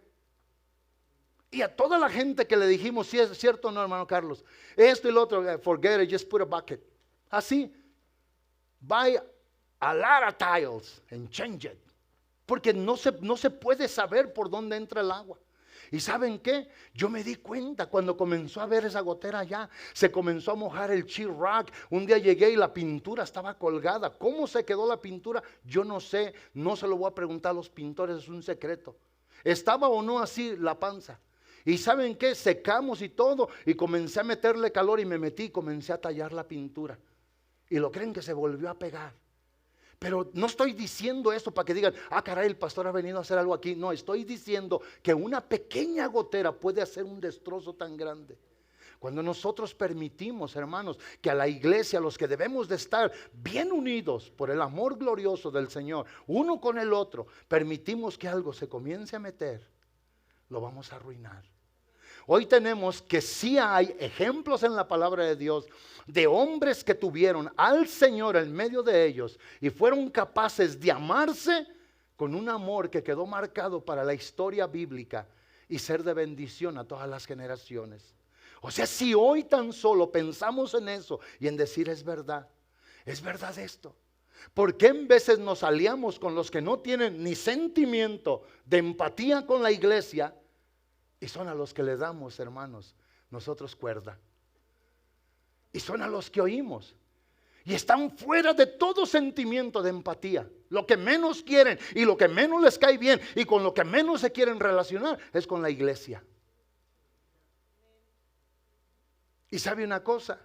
Y a toda la gente que le dijimos, si es cierto o no, hermano Carlos, esto y lo otro, forget it, just put a bucket. Así, buy a lot of tiles and change it. Porque no se puede saber por dónde entra el agua. ¿Y saben qué? Yo me di cuenta cuando comenzó a ver esa gotera allá. Se comenzó a mojar el sheetrock. Un día llegué y la pintura estaba colgada. ¿Cómo se quedó la pintura? Yo no sé. No se lo voy a preguntar a los pintores, es un secreto. ¿Estaba o no así la panza? ¿Y saben qué? Secamos y todo. Y comencé a meterle calor y me metí y comencé a tallar la pintura. ¿Y lo creen que se volvió a pegar? Pero no estoy diciendo esto para que digan, ah caray, el pastor ha venido a hacer algo aquí. No, estoy diciendo que una pequeña gotera puede hacer un destrozo tan grande. Cuando nosotros permitimos, hermanos, que a la iglesia, los que debemos de estar bien unidos por el amor glorioso del Señor, uno con el otro, permitimos que algo se comience a meter, lo vamos a arruinar. Hoy tenemos que sí hay ejemplos en la palabra de Dios de hombres que tuvieron al Señor en medio de ellos y fueron capaces de amarse con un amor que quedó marcado para la historia bíblica y ser de bendición a todas las generaciones. O sea, si hoy tan solo pensamos en eso y en decir es verdad esto. ¿Por qué en veces nos aliamos con los que no tienen ni sentimiento de empatía con la iglesia? Y son a los que le damos, hermanos, nosotros cuerda. Y son a los que oímos. Y están fuera de todo sentimiento de empatía. Lo que menos quieren y lo que menos les cae bien y con lo que menos se quieren relacionar es con la iglesia. Y sabe una cosa,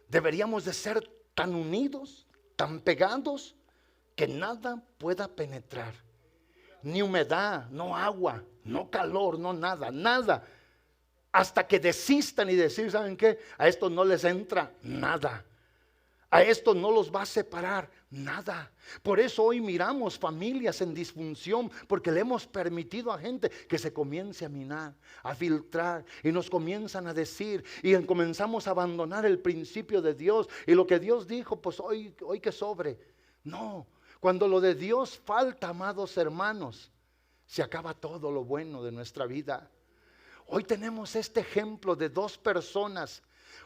deberíamos de ser tan unidos, tan pegados, que nada pueda penetrar. Ni humedad, no agua, no calor, no nada. Hasta que desistan y decir, ¿saben qué? A esto no les entra nada. A esto no los va a separar nada. Por eso hoy miramos familias en disfunción, porque le hemos permitido a gente que se comience a minar, a filtrar, y nos comienzan a decir, y comenzamos a abandonar el principio de Dios, y lo que Dios dijo, pues hoy que sobre. No. Cuando lo de Dios falta, amados hermanos, se acaba todo lo bueno de nuestra vida. Hoy tenemos este ejemplo de dos personas.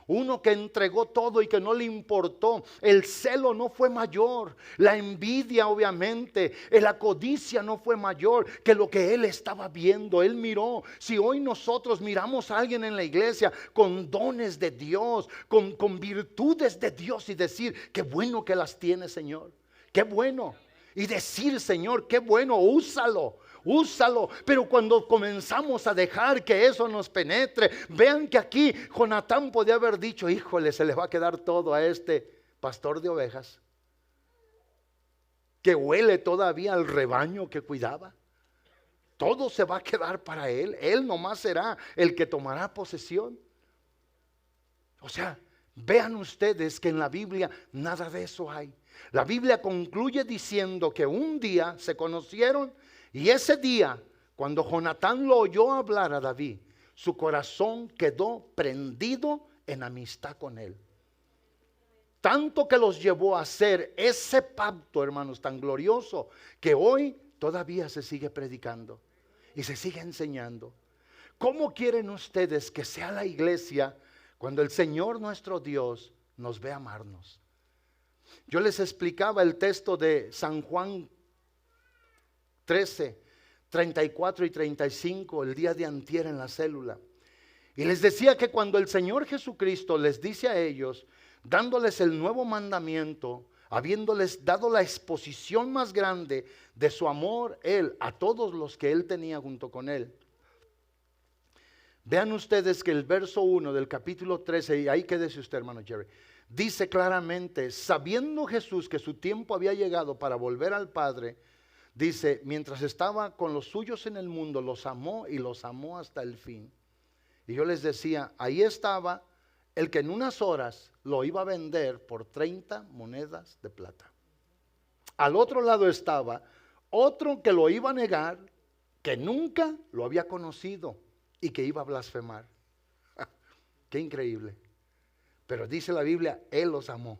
Uno que entregó todo y que no le importó. El celo no fue mayor. La envidia, obviamente. La codicia no fue mayor que lo que él estaba viendo. Él miró. Si hoy nosotros miramos a alguien en la iglesia con dones de Dios, con virtudes de Dios, y decir, qué bueno que las tiene, Señor. Qué bueno. Y decir, Señor, qué bueno, úsalo. Pero cuando comenzamos a dejar que eso nos penetre, vean que aquí Jonatán podía haber dicho, híjole, se le va a quedar todo a este pastor de ovejas, que huele todavía al rebaño que cuidaba. Todo se va a quedar para él. Él nomás será el que tomará posesión. O sea, vean ustedes que en la Biblia nada de eso hay. La Biblia concluye diciendo que un día se conocieron, y ese día, cuando Jonatán lo oyó hablar a David, su corazón quedó prendido en amistad con él. Tanto que los llevó a hacer ese pacto, hermanos, tan glorioso, que hoy todavía se sigue predicando y se sigue enseñando. ¿Cómo quieren ustedes que sea la iglesia cuando el Señor nuestro Dios nos ve amarnos? Yo les explicaba el texto de San Juan 13, 34 y 35 el día de antier en la célula. Y les decía que cuando el Señor Jesucristo les dice a ellos, dándoles el nuevo mandamiento, habiéndoles dado la exposición más grande de su amor, Él, a todos los que Él tenía junto con Él. Vean ustedes que el verso 1 del capítulo 13, y ahí quédese usted, hermano Jerry. dice claramente, sabiendo Jesús que su tiempo había llegado para volver al Padre, dice, mientras estaba con los suyos en el mundo, los amó y los amó hasta el fin. Y yo les decía, ahí estaba el que en unas horas lo iba a vender por 30 monedas de plata. Al otro lado estaba otro que lo iba a negar, que nunca lo había conocido y que iba a blasfemar. Qué increíble. Pero dice la Biblia, Él los amó.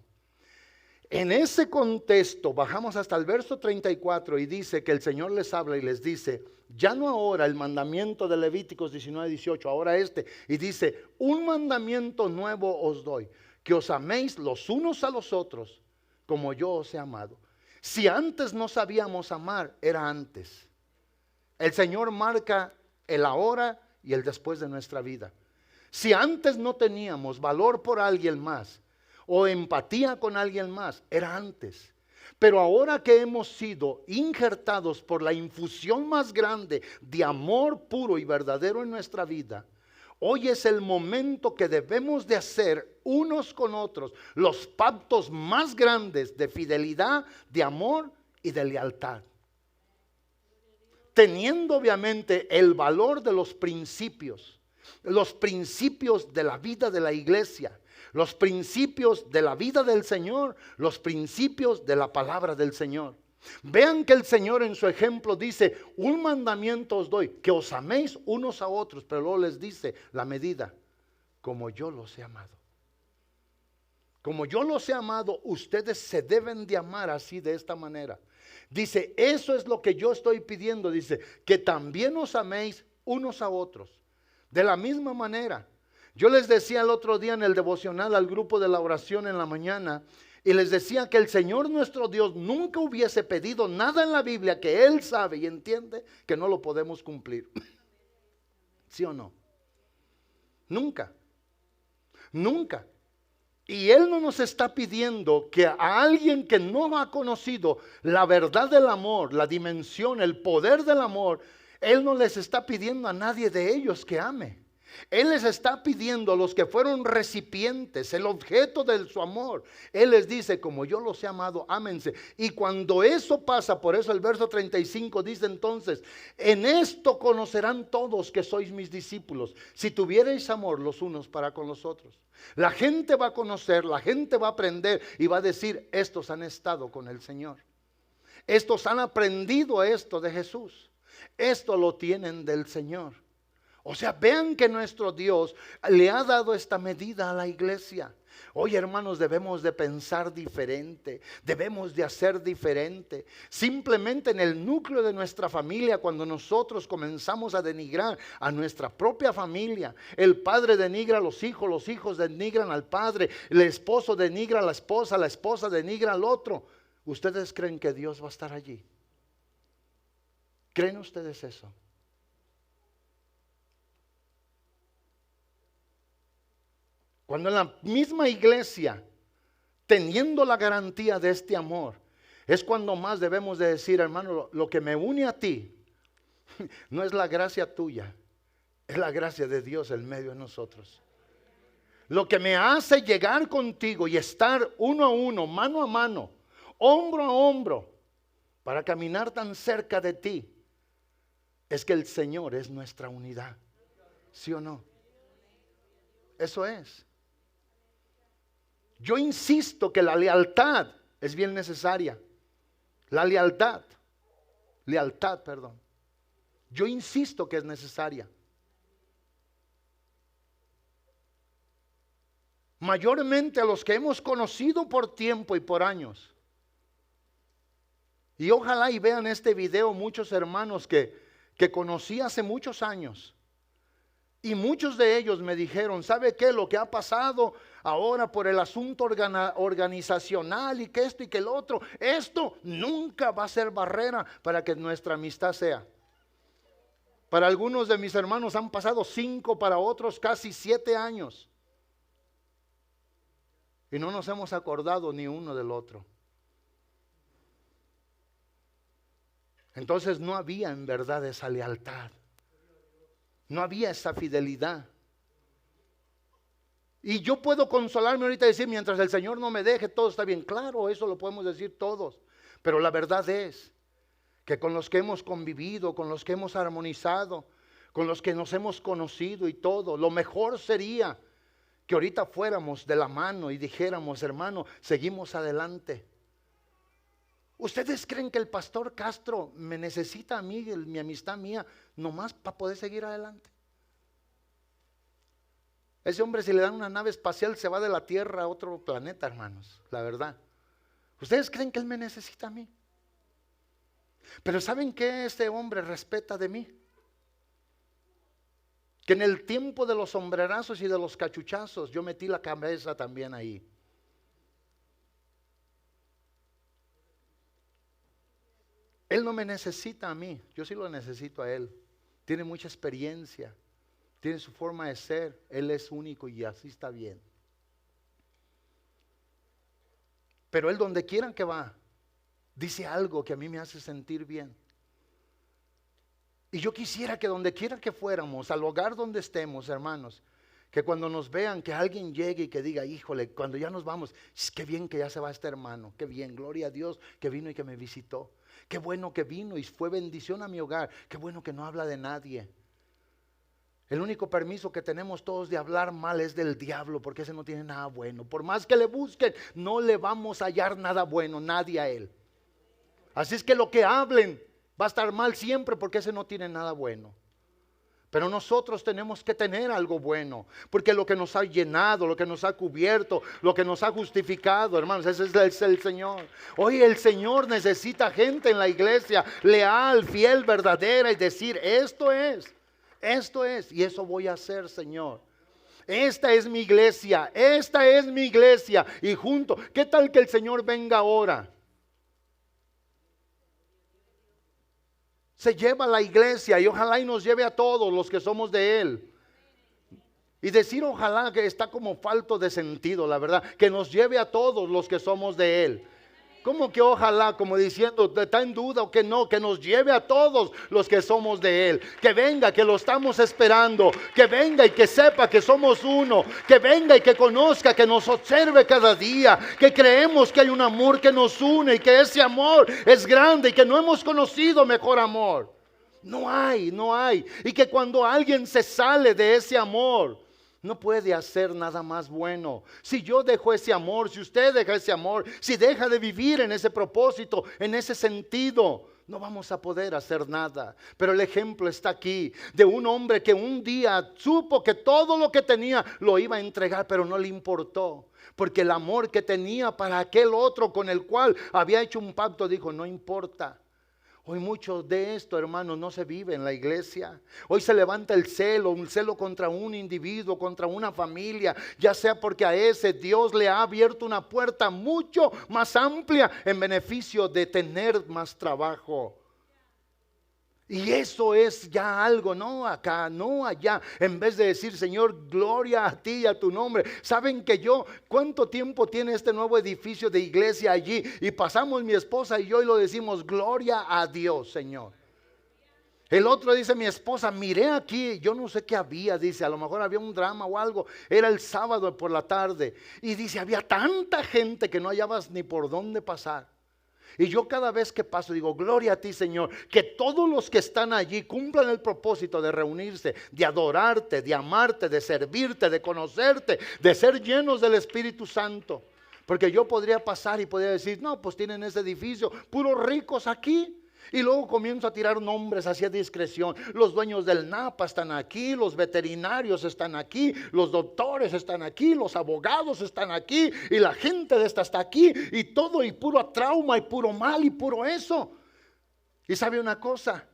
En ese contexto bajamos hasta el verso 34 y dice que el Señor les habla y les dice, ya no ahora el mandamiento de Levíticos 19:18, ahora este, y dice, un mandamiento nuevo os doy, que os améis los unos a los otros como yo os he amado. Si antes no sabíamos amar, era antes. El Señor marca el ahora y el después de nuestra vida. Si antes no teníamos valor por alguien más o empatía con alguien más, era antes. Pero ahora que hemos sido injertados por la infusión más grande de amor puro y verdadero en nuestra vida, hoy es el momento que debemos de hacer unos con otros los pactos más grandes de fidelidad, de amor y de lealtad. Teniendo obviamente el valor de los principios de la vida de la iglesia, los principios de la vida del Señor, los principios de la palabra del Señor. Vean que el Señor en su ejemplo dice, un mandamiento os doy, que os améis unos a otros, pero luego les dice la medida, como yo los he amado. Como yo los he amado, ustedes se deben de amar así, de esta manera. Dice, eso es lo que yo estoy pidiendo, dice, que también os améis unos a otros. De la misma manera, yo les decía el otro día en el devocional al grupo de la oración en la mañana, y les decía que el Señor nuestro Dios nunca hubiese pedido nada en la Biblia que Él sabe y entiende que no lo podemos cumplir. ¿Sí o no? Nunca. Nunca. Y Él no nos está pidiendo que a alguien que no ha conocido la verdad del amor, la dimensión, el poder del amor, Él no les está pidiendo a nadie de ellos que ame. Él les está pidiendo a los que fueron recipientes, el objeto de su amor. Él les dice, como yo los he amado, ámense. Y cuando eso pasa, por eso el verso 35 dice entonces, en esto conocerán todos que sois mis discípulos, si tuvierais amor los unos para con los otros. La gente va a conocer, la gente va a aprender y va a decir, estos han estado con el Señor. Estos han aprendido esto de Jesús. Esto lo tienen del Señor. O sea, vean que nuestro Dios le ha dado esta medida a la iglesia. Hoy, hermanos, debemos de pensar diferente, debemos de hacer diferente. Simplemente en el núcleo de nuestra familia, cuando nosotros comenzamos a denigrar a nuestra propia familia, el padre denigra a los hijos denigran al padre, el esposo denigra a la esposa denigra al otro. ¿Ustedes creen que Dios va a estar allí? ¿Creen ustedes eso? Cuando en la misma iglesia, teniendo la garantía de este amor, es cuando más debemos de decir, hermano, lo que me une a ti, no es la gracia tuya, es la gracia de Dios en medio de nosotros. Lo que me hace llegar contigo y estar uno a uno, mano a mano, hombro a hombro, para caminar tan cerca de ti, es que el Señor es nuestra unidad. ¿Sí o no? Eso es. Yo insisto que la lealtad es bien necesaria. La lealtad, perdón. Yo insisto que es necesaria. Mayormente a los que hemos conocido por tiempo y por años. Y ojalá y vean este video muchos hermanos que conocí hace muchos años. Y muchos de ellos me dijeron, ¿sabe qué? Lo que ha pasado ahora por el asunto organizacional y que esto y que el otro, esto nunca va a ser barrera para que nuestra amistad sea. Para algunos de mis hermanos han pasado 5, para otros casi 7 años. Y no nos hemos acordado ni uno del otro. Entonces no había en verdad esa lealtad. No había esa fidelidad. Y yo puedo consolarme ahorita y decir, mientras el Señor no me deje, todo está bien. Claro, eso lo podemos decir todos. Pero la verdad es que con los que hemos convivido, con los que hemos armonizado, con los que nos hemos conocido y todo, lo mejor sería que ahorita fuéramos de la mano y dijéramos, hermano, seguimos adelante. ¿Ustedes creen que el pastor Castro me necesita a mí, mi amistad mía, nomás para poder seguir adelante? Ese hombre, si le dan una nave espacial, se va de la Tierra a otro planeta, hermanos, la verdad. ¿Ustedes creen que él me necesita a mí? Pero ¿saben qué este hombre respeta de mí? Que en el tiempo de los sombrerazos y de los cachuchazos, yo metí la cabeza también ahí. Él no me necesita a mí, yo sí lo necesito a él. Tiene mucha experiencia, tiene su forma de ser, él es único y así está bien. Pero él donde quiera que va, dice algo que a mí me hace sentir bien. Y yo quisiera que donde quiera que fuéramos, al hogar donde estemos, hermanos, que cuando nos vean, que alguien llegue y que diga, híjole, cuando ya nos vamos, qué bien que ya se va este hermano, qué bien, gloria a Dios que vino y que me visitó. Qué bueno que vino y fue bendición a mi hogar, qué bueno que no habla de nadie. El único permiso que tenemos todos de hablar mal es del diablo, porque ese no tiene nada bueno. Por más que le busquen, no le vamos a hallar nada bueno, nadie a él. Así es que lo que hablen va a estar mal siempre, porque ese no tiene nada bueno. Pero nosotros tenemos que tener algo bueno, porque lo que nos ha llenado, lo que nos ha cubierto, lo que nos ha justificado, hermanos, ese es el Señor. Hoy el Señor necesita gente en la iglesia leal, fiel, verdadera, y decir, esto es, y eso voy a hacer, Señor. Esta es mi iglesia, y junto, ¿qué tal que el Señor venga ahora? Se lleva la iglesia y ojalá y nos lleve a todos los que somos de Él. Y decir ojalá que está como falto de sentido, la verdad, que nos lleve a todos los que somos de Él. ¿Cómo que ojalá? Como diciendo, ¿está en duda o que no? Que nos lleve a todos los que somos de Él. Que venga, que lo estamos esperando. Que venga y que sepa que somos uno. Que venga y que conozca, que nos observe cada día. Que creemos que hay un amor que nos une y que ese amor es grande y que no hemos conocido mejor amor. No hay. Y que cuando alguien se sale de ese amor, no puede hacer nada más bueno. Si yo dejo ese amor, si usted deja ese amor, si deja de vivir en ese propósito, en ese sentido, no vamos a poder hacer nada. Pero el ejemplo está aquí, de un hombre que un día supo que todo lo que tenía lo iba a entregar, pero no le importó. Porque el amor que tenía para aquel otro con el cual había hecho un pacto, dijo, no importa. Hoy mucho de esto, hermanos, no se vive en la iglesia. Hoy se levanta el celo, un celo contra un individuo, contra una familia, ya sea porque a ese Dios le ha abierto una puerta mucho más amplia en beneficio de tener más trabajo. Y eso es ya algo, no acá, no allá. En vez de decir, Señor, gloria a ti y a tu nombre. ¿Saben que cuánto tiempo tiene este nuevo edificio de iglesia allí? Y pasamos mi esposa y yo y lo decimos, gloria a Dios, Señor. El otro dice, mi esposa, miré aquí, yo no sé qué había, dice, a lo mejor había un drama o algo. Era el sábado por la tarde. Y dice, había tanta gente que no hallabas ni por dónde pasar. Y yo cada vez que paso digo, gloria a ti, Señor, que todos los que están allí cumplan el propósito de reunirse, de adorarte, de amarte, de servirte, de conocerte, de ser llenos del Espíritu Santo. Porque yo podría pasar y podría decir, no, pues tienen ese edificio, puros ricos aquí. Y luego comienzo a tirar nombres hacia discreción. Los dueños del NAPA están aquí, los veterinarios están aquí, los doctores están aquí, los abogados están aquí, y la gente de esta está aquí, y todo, y puro trauma, y puro mal, y puro eso. Y sabe una cosa,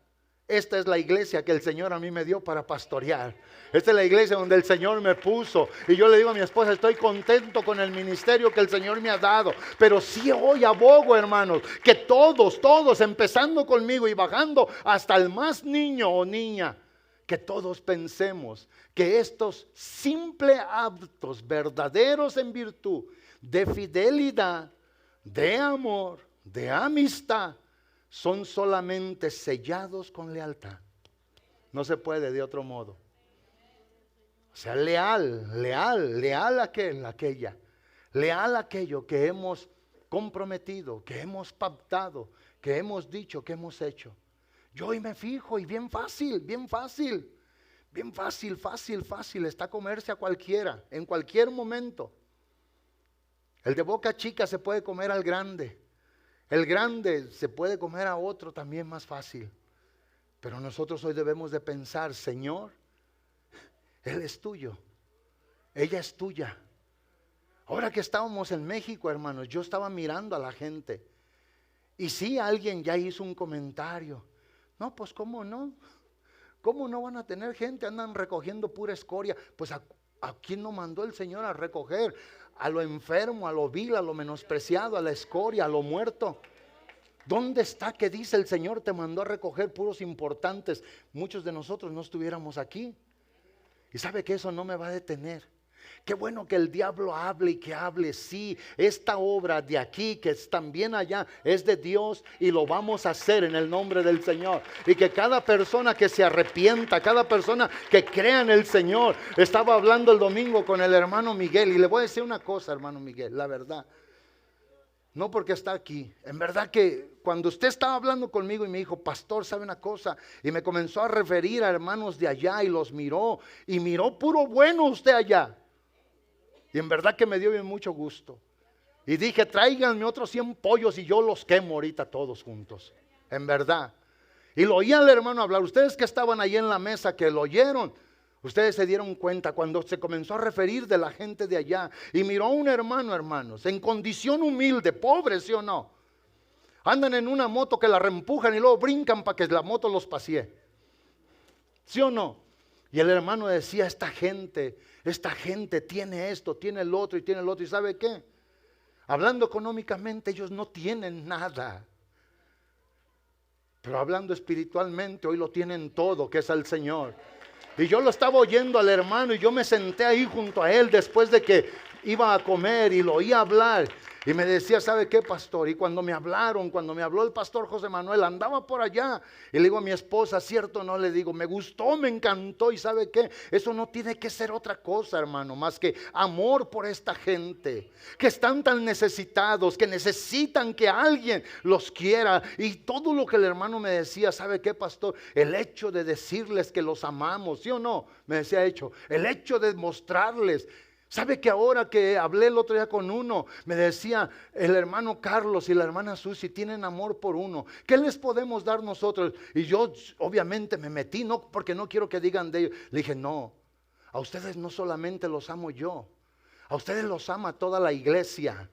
esta es la iglesia que el Señor a mí me dio para pastorear. Esta es la iglesia donde el Señor me puso. Y yo le digo a mi esposa, estoy contento con el ministerio que el Señor me ha dado. Pero sí hoy abogo, hermanos, que todos, empezando conmigo y bajando hasta el más niño o niña, que todos pensemos que estos simples actos verdaderos en virtud de fidelidad, de amor, de amistad, son solamente sellados con lealtad. No se puede de otro modo. O sea, leal aquella. Leal aquello que hemos comprometido, que hemos pactado, que hemos dicho, que hemos hecho. Yo hoy me fijo y bien fácil está comerse a cualquiera, en cualquier momento. El de boca chica se puede comer al grande. El grande se puede comer a otro también más fácil. Pero nosotros hoy debemos de pensar, Señor, Él es tuyo, ella es tuya. Ahora que estábamos en México, hermanos, yo estaba mirando a la gente. Y sí, alguien ya hizo un comentario. No, pues ¿cómo no? ¿Cómo no van a tener gente? Andan recogiendo pura escoria. Pues ¿a quién no mandó el Señor a recoger? A lo enfermo, a lo vil, a lo menospreciado, a la escoria, a lo muerto. ¿Dónde está que dice el Señor te mandó a recoger puros importantes? Muchos de nosotros no estuviéramos aquí. Y sabe que eso no me va a detener. Qué bueno que el diablo hable y que hable. Sí, esta obra de aquí que es también allá es de Dios y lo vamos a hacer en el nombre del Señor. Y que cada persona que se arrepienta, cada persona que crea en el Señor. Estaba hablando el domingo con el hermano Miguel y le voy a decir una cosa, hermano Miguel, la verdad. No porque está aquí. En verdad que cuando usted estaba hablando conmigo y me dijo, pastor, ¿sabe una cosa? Y me comenzó a referir a hermanos de allá y los miró. Y miró puro bueno usted allá. Y en verdad que me dio bien mucho gusto. Y dije, tráiganme otros 100 pollos y yo los quemo ahorita todos juntos. En verdad. Y lo oía el hermano hablar. Ustedes que estaban ahí en la mesa, que lo oyeron. Ustedes se dieron cuenta cuando se comenzó a referir de la gente de allá. Y miró a un hermano, hermanos, en condición humilde, pobre, ¿sí o no? Andan en una moto que la reempujan y luego brincan para que la moto los pasee. ¿Sí o no? Y el hermano decía, esta gente tiene esto, tiene el otro y tiene el otro. ¿Y sabe qué? Hablando económicamente, ellos no tienen nada. Pero hablando espiritualmente, hoy lo tienen todo, que es el Señor. Y yo lo estaba oyendo al hermano y yo me senté ahí junto a él después de que iba a comer y lo oía hablar. Y me decía, ¿sabe qué, pastor? Y cuando me habló el pastor José Manuel, andaba por allá. Y le digo a mi esposa, ¿cierto o no? Le digo, me gustó, me encantó. ¿Y sabe qué? Eso no tiene que ser otra cosa, hermano, más que amor por esta gente. Que están tan necesitados, que necesitan que alguien los quiera. Y todo lo que el hermano me decía, ¿sabe qué, pastor? El hecho de decirles que los amamos, ¿sí o no? Me decía el hecho de mostrarles. ¿Sabe que ahora que hablé el otro día con uno, me decía el hermano Carlos y la hermana Susi tienen amor por uno? ¿Qué les podemos dar nosotros? Y yo obviamente me metí, no porque no quiero que digan de ellos. Le dije, no, a ustedes no solamente los amo yo, a ustedes los ama toda la iglesia.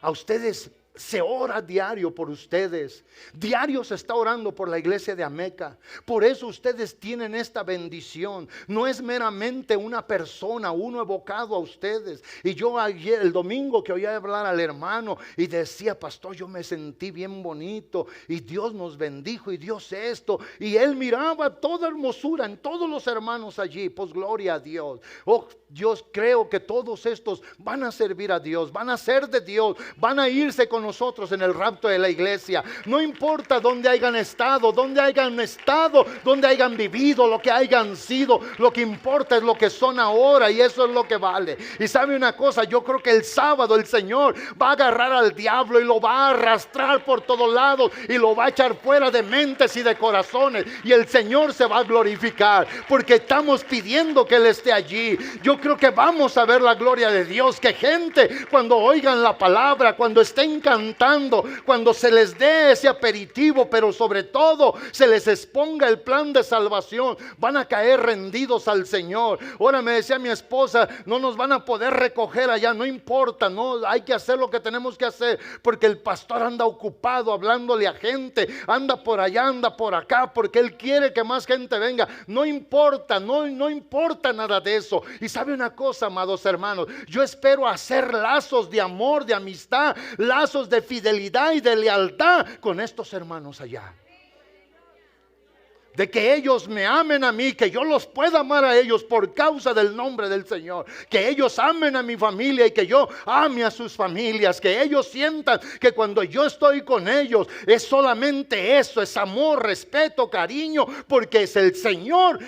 A ustedes se ora diario por ustedes. Diario se está orando por la iglesia de Ameca. Por eso ustedes tienen esta bendición. No es meramente una persona, uno evocado a ustedes. Y yo ayer, el domingo que oía hablar al hermano y decía, pastor, yo me sentí bien bonito y Dios nos bendijo y Dios esto. Y él miraba toda hermosura en todos los hermanos allí. Pues gloria a Dios. Oh, Dios, creo que todos estos van a servir a Dios, van a ser de Dios, van a irse con nosotros en el rapto de la iglesia. No importa dónde hayan estado, dónde hayan vivido, lo que hayan sido. Lo que importa es lo que son ahora y eso es lo que vale. Y sabe una cosa, yo creo que el sábado el Señor va a agarrar al diablo y lo va a arrastrar por todos lados y lo va a echar fuera de mentes y de corazones. Y el Señor se va a glorificar porque estamos pidiendo que Él esté allí. Yo creo que vamos a ver la gloria de Dios, que gente cuando oigan la palabra, cuando estén cantando, cuando se les dé ese aperitivo, pero sobre todo se les exponga el plan de salvación, van a caer rendidos al Señor. Ahora me decía mi esposa, no nos van a poder recoger allá, no importa, no, hay que hacer lo que tenemos que hacer, porque el pastor anda ocupado hablándole a gente, anda por allá, anda por acá, porque él quiere que más gente venga. No importa, no importa nada de eso. Y sabe una cosa, amados hermanos, yo espero hacer lazos de amor, de amistad, lazos de fidelidad y de lealtad con estos hermanos allá. de que ellos me amen a mí, que yo los pueda amar a ellos por causa del nombre del Señor, que ellos amen a mi familia y que yo ame a sus familias, que ellos sientan que cuando yo estoy con ellos es solamente eso, es amor, respeto, cariño, porque es el Señor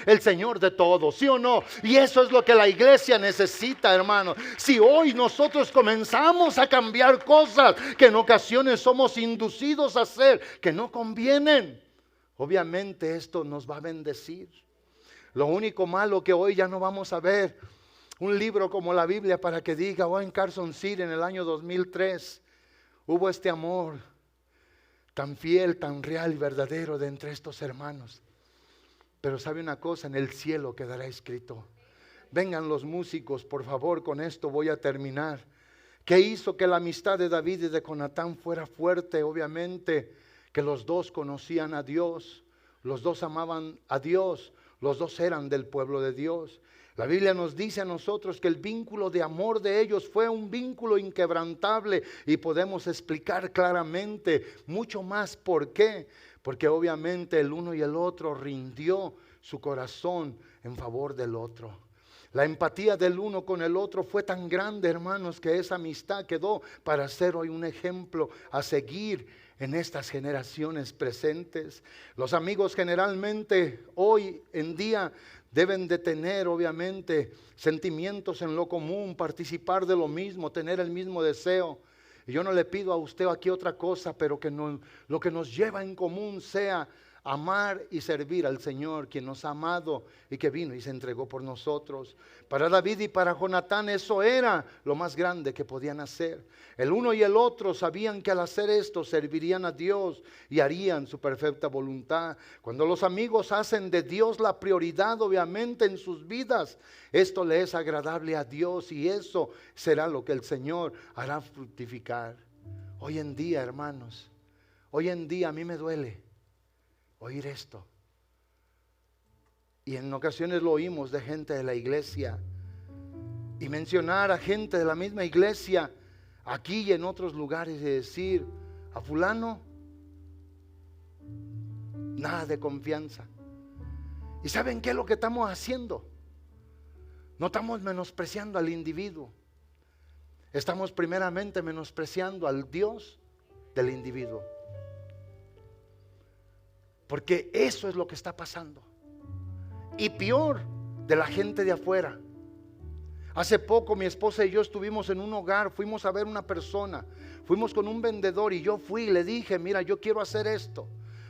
de todos, ¿sí o no? Y eso es lo que la iglesia necesita, hermano. Si hoy nosotros comenzamos a cambiar cosas que en ocasiones somos inducidos a hacer, que no convienen, obviamente esto nos va a bendecir. Lo único malo que hoy ya no vamos a ver un libro como la Biblia para que diga, en Carson City en el año 2003 hubo este amor tan fiel, tan real y verdadero de entre estos hermanos. Pero sabe una cosa, en el cielo quedará escrito. Vengan los músicos, por favor, con esto voy a terminar. ¿Qué hizo que la amistad de David y de Jonatán fuera fuerte? Obviamente que los dos conocían a Dios, los dos amaban a Dios, los dos eran del pueblo de Dios. La Biblia nos dice a nosotros que el vínculo de amor de ellos fue un vínculo inquebrantable y podemos explicar claramente mucho más por qué. Porque obviamente el uno y el otro rindió su corazón en favor del otro. La empatía del uno con el otro fue tan grande, hermanos, que esa amistad quedó para ser hoy un ejemplo a seguir en estas generaciones presentes. Los amigos generalmente hoy en día deben de tener obviamente sentimientos en lo común, participar de lo mismo, tener el mismo deseo. Y yo no le pido a usted aquí otra cosa, pero que no, lo que nos lleva en común sea amar y servir al Señor, quien nos ha amado y que vino y se entregó por nosotros. Para David y para Jonatán eso era lo más grande que podían hacer. El uno y el otro sabían que al hacer esto servirían a Dios y harían su perfecta voluntad. Cuando los amigos hacen de Dios la prioridad obviamente en sus vidas, esto le es agradable a Dios y eso será lo que el Señor hará fructificar. Hoy en día, hermanos, hoy en día a mí me duele oír esto. Y en ocasiones lo oímos de gente de la iglesia. Y mencionar a gente de la misma iglesia aquí y en otros lugares y decir, a fulano, nada de confianza. ¿Y saben qué es lo que estamos haciendo? No estamos menospreciando al individuo. Estamos primeramente menospreciando al Dios del individuo. Porque eso es lo que está pasando. Y peor, de la gente de afuera. Hace poco mi esposa y yo estuvimos en un hogar, fuimos a ver una persona, fuimos con un vendedor y yo fui y le dije, mira, yo quiero hacer esto,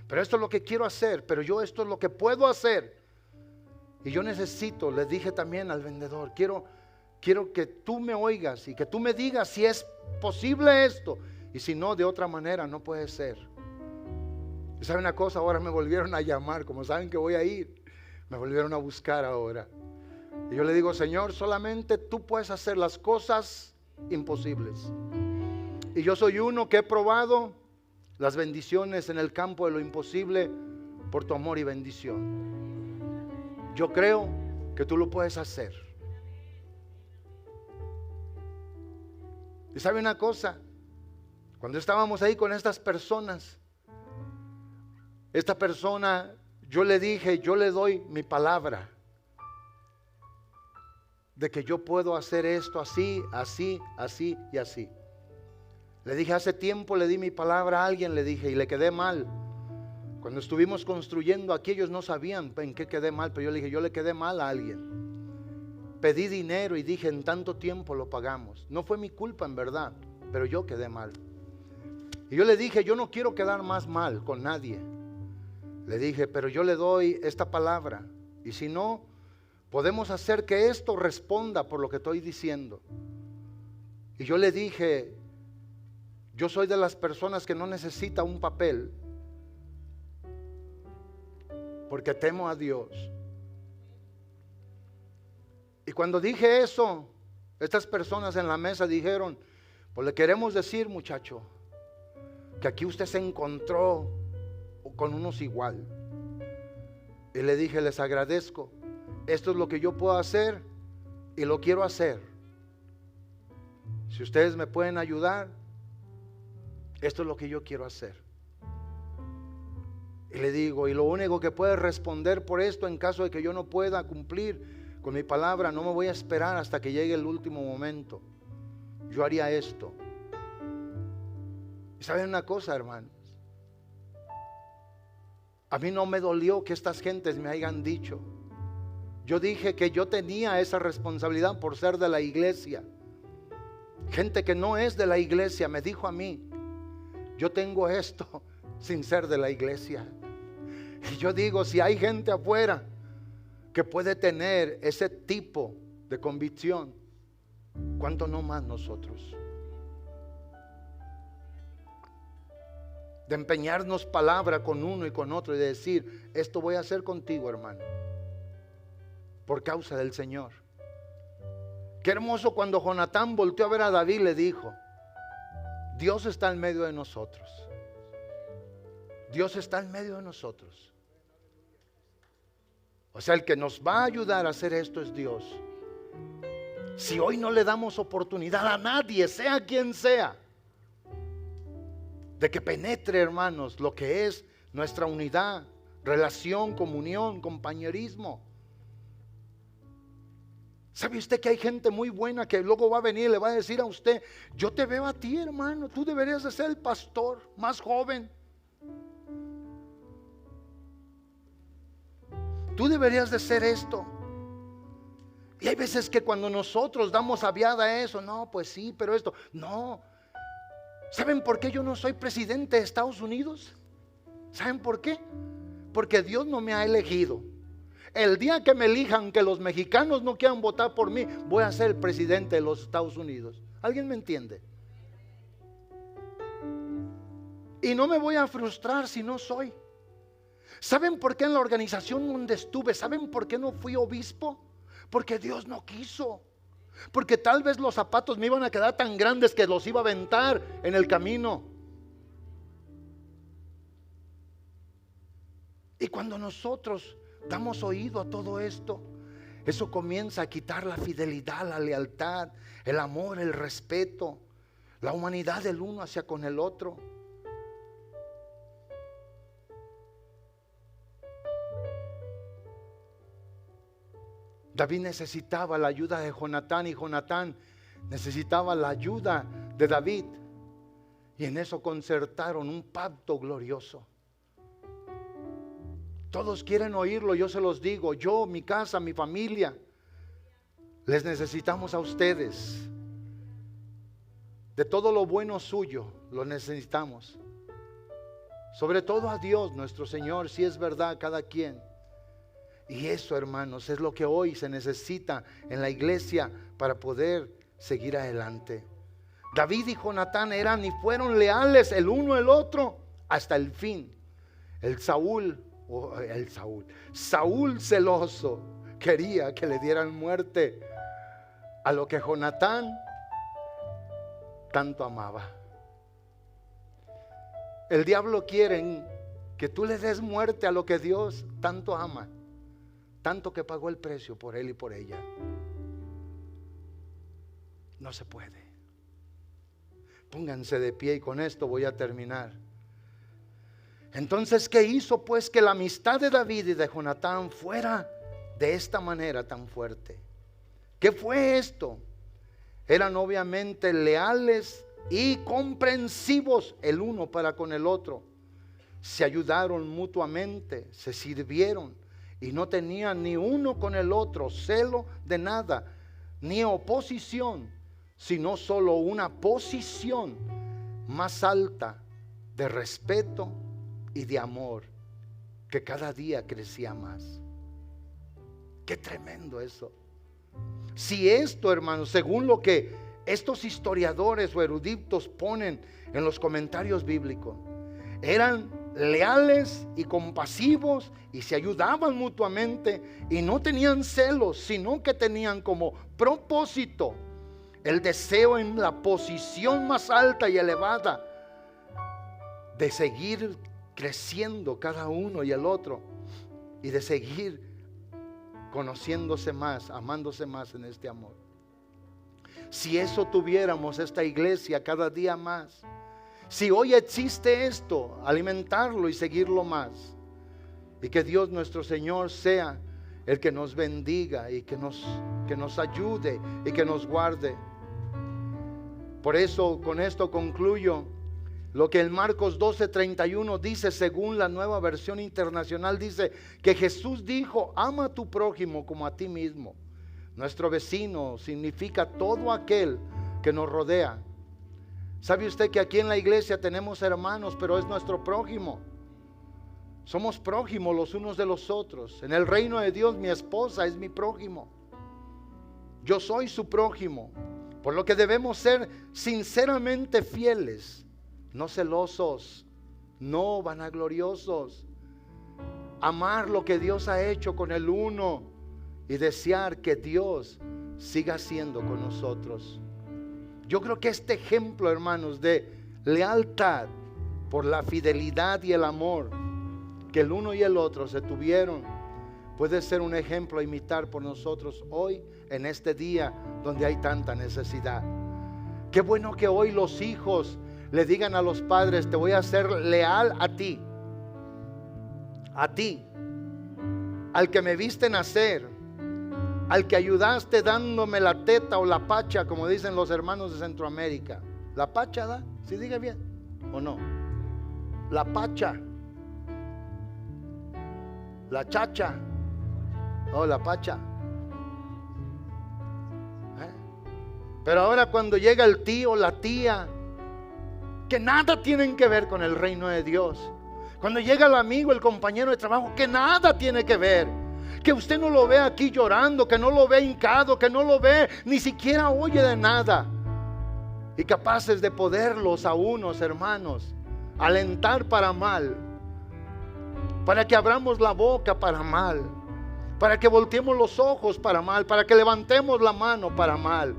pero esto es lo que quiero hacer, pero yo esto es lo que puedo hacer. Y yo necesito, le dije también al vendedor, quiero que tú me oigas y que tú me digas si es posible esto, y si no, de otra manera no puede ser. Y sabe una cosa, ahora me volvieron a llamar, como saben que voy a ir, me volvieron a buscar ahora. Y yo le digo, Señor, solamente tú puedes hacer las cosas imposibles. Y yo soy uno que he probado las bendiciones en el campo de lo imposible por tu amor y bendición. Yo creo que tú lo puedes hacer. Y sabe una cosa, cuando estábamos ahí con estas personas, esta persona, yo le dije, yo le doy mi palabra de que yo puedo hacer esto así, así, así y así. Le dije, hace tiempo le di mi palabra a alguien, le dije, y le quedé mal. Cuando estuvimos construyendo aquí, ellos no sabían en qué quedé mal, pero yo le dije, yo le quedé mal a alguien. Pedí dinero y dije, en tanto tiempo lo pagamos. No fue mi culpa en verdad, pero yo quedé mal. Y yo le dije, yo no quiero quedar más mal con nadie. Le dije, pero yo le doy esta palabra. Y si no, podemos hacer que esto responda por lo que estoy diciendo. Y yo le dije, yo soy de las personas que no necesita un papel, porque temo a Dios. Y cuando dije eso, estas personas en la mesa dijeron, pues le queremos decir, muchacho, que aquí usted se encontró con unos igual. Y le dije, les agradezco. Esto es lo que yo puedo hacer y lo quiero hacer. Si ustedes me pueden ayudar, esto es lo que yo quiero hacer. Y le digo, y lo único que puede responder por esto en caso de que yo no pueda cumplir con mi palabra, no me voy a esperar hasta que llegue el último momento. Yo haría esto. ¿Y saben una cosa, hermanos? A mí no me dolió que estas gentes me hayan dicho. Yo dije que yo tenía esa responsabilidad por ser de la iglesia. Gente que no es de la iglesia me dijo a mí, yo tengo esto sin ser de la iglesia. Y yo digo, si hay gente afuera que puede tener ese tipo de convicción, ¿cuánto no más nosotros? De empeñarnos palabra con uno y con otro y de decir, esto voy a hacer contigo, hermano, por causa del Señor. Qué hermoso cuando Jonatán volteó a ver a David y le dijo, Dios está en medio de nosotros. Dios está en medio de nosotros. O sea, el que nos va a ayudar a hacer esto es Dios. Si hoy no le damos oportunidad a nadie, sea quien sea, de que penetre, hermanos, lo que es nuestra unidad, relación, comunión, compañerismo. ¿Sabe usted que hay gente muy buena que luego va a venir y le va a decir a usted, yo te veo a ti, hermano, tú deberías de ser el pastor más joven? Tú deberías de ser esto. Y hay veces que cuando nosotros damos aviada a eso, no, pues sí, pero esto, no. ¿Saben por qué yo no soy presidente de Estados Unidos? ¿Saben por qué? Porque Dios no me ha elegido. El día que me elijan, que los mexicanos no quieran votar por mí, voy a ser el presidente de los Estados Unidos. ¿Alguien me entiende? Y no me voy a frustrar si no soy. ¿Saben por qué en la organización donde estuve? ¿Saben por qué no fui obispo? Porque Dios no quiso. Porque tal vez los zapatos me iban a quedar tan grandes que los iba a aventar en el camino. Y cuando nosotros damos oído a todo esto, eso comienza a quitar la fidelidad, la lealtad, el amor, el respeto, la humanidad del uno hacia con el otro. David necesitaba la ayuda de Jonatán y Jonatán necesitaba la ayuda de David. Y en eso concertaron un pacto glorioso. Todos quieren oírlo, yo se los digo. Yo, mi casa, mi familia, les necesitamos a ustedes. De todo lo bueno suyo, lo necesitamos. Sobre todo a Dios, nuestro Señor, si es verdad, cada quien. Y eso, hermanos, es lo que hoy se necesita en la iglesia para poder seguir adelante. David y Jonatán eran y fueron leales el uno al otro hasta el fin. Saúl celoso quería que le dieran muerte a lo que Jonatán tanto amaba. El diablo quiere que tú le des muerte a lo que Dios tanto ama. Tanto que pagó el precio por él y por ella. No se puede. Pónganse de pie y con esto voy a terminar. Entonces, ¿qué hizo pues que la amistad de David y de Jonatán fuera de esta manera tan fuerte? ¿Qué fue esto? Eran obviamente leales y comprensivos el uno para con el otro. Se ayudaron mutuamente, se sirvieron. Y no tenían ni uno con el otro celo de nada, ni oposición, sino solo una posición más alta de respeto y de amor, que cada día crecía más. Qué tremendo eso. Si esto, hermanos, según lo que estos historiadores o eruditos ponen en los comentarios bíblicos, eran leales y compasivos y se ayudaban mutuamente y no tenían celos, sino que tenían como propósito el deseo en la posición más alta y elevada de seguir creciendo cada uno y el otro y de seguir conociéndose más, amándose más en este amor. Si eso tuviéramos esta iglesia cada día más, si hoy existe esto, alimentarlo y seguirlo más. Y que Dios nuestro Señor sea el que nos bendiga y que nos ayude y que nos guarde. Por eso, con esto concluyo. Lo que en Marcos 12:31 dice, según la Nueva Versión Internacional, dice que Jesús dijo: ama a tu prójimo como a ti mismo. Nuestro vecino significa todo aquel que nos rodea. ¿Sabe usted que aquí en la iglesia tenemos hermanos, pero es nuestro prójimo? Somos prójimos los unos de los otros. En el reino de Dios, mi esposa es mi prójimo. Yo soy su prójimo. Por lo que debemos ser sinceramente fieles, no celosos, no vanagloriosos. Amar lo que Dios ha hecho con el uno y desear que Dios siga siendo con nosotros. Yo creo que este ejemplo, hermanos, de lealtad por la fidelidad y el amor que el uno y el otro se tuvieron, puede ser un ejemplo a imitar por nosotros hoy, en este día donde hay tanta necesidad. Qué bueno que hoy los hijos le digan a los padres: te voy a ser leal a ti, al que me viste nacer, al que ayudaste dándome la teta o la pacha, como dicen los hermanos de Centroamérica. ¿La pacha da? ¿Sí diga bien o no? La pacha, la chacha, o la pacha. Pero ahora cuando llega el tío o la tía, que nada tienen que ver con el reino de Dios. Cuando llega el amigo, el compañero de trabajo, que nada tiene que ver. Que usted no lo ve aquí llorando, que no lo ve hincado, que no lo ve, ni siquiera oye de nada. Y capaces de poderlos a unos, hermanos, alentar para mal, para que abramos la boca para mal, para que volteemos los ojos para mal, para que levantemos la mano para mal.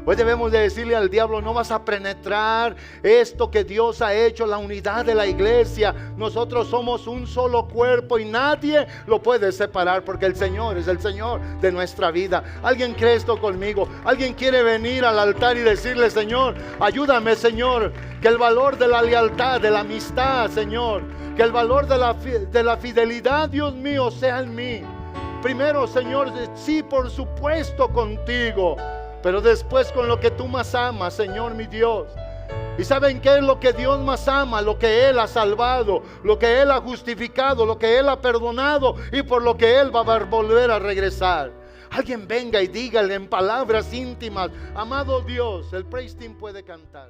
Hoy debemos de decirle al diablo: no vas a penetrar esto que Dios ha hecho, la unidad de la iglesia. Nosotros somos un solo cuerpo y nadie lo puede separar, porque el Señor es el Señor de nuestra vida. ¿Alguien cree esto conmigo? ¿Alguien quiere venir al altar y decirle: Señor, ayúdame, Señor, que el valor de la lealtad, de la amistad, Señor, que el valor de la fidelidad, Dios mío, sea en mí? Primero, Señor, sí, por supuesto, contigo, pero después con lo que tú más amas, Señor mi Dios. ¿Y saben qué es lo que Dios más ama? Lo que Él ha salvado, lo que Él ha justificado, lo que Él ha perdonado y por lo que Él va a volver a regresar. Alguien venga y dígale en palabras íntimas: amado Dios. El praise team puede cantar.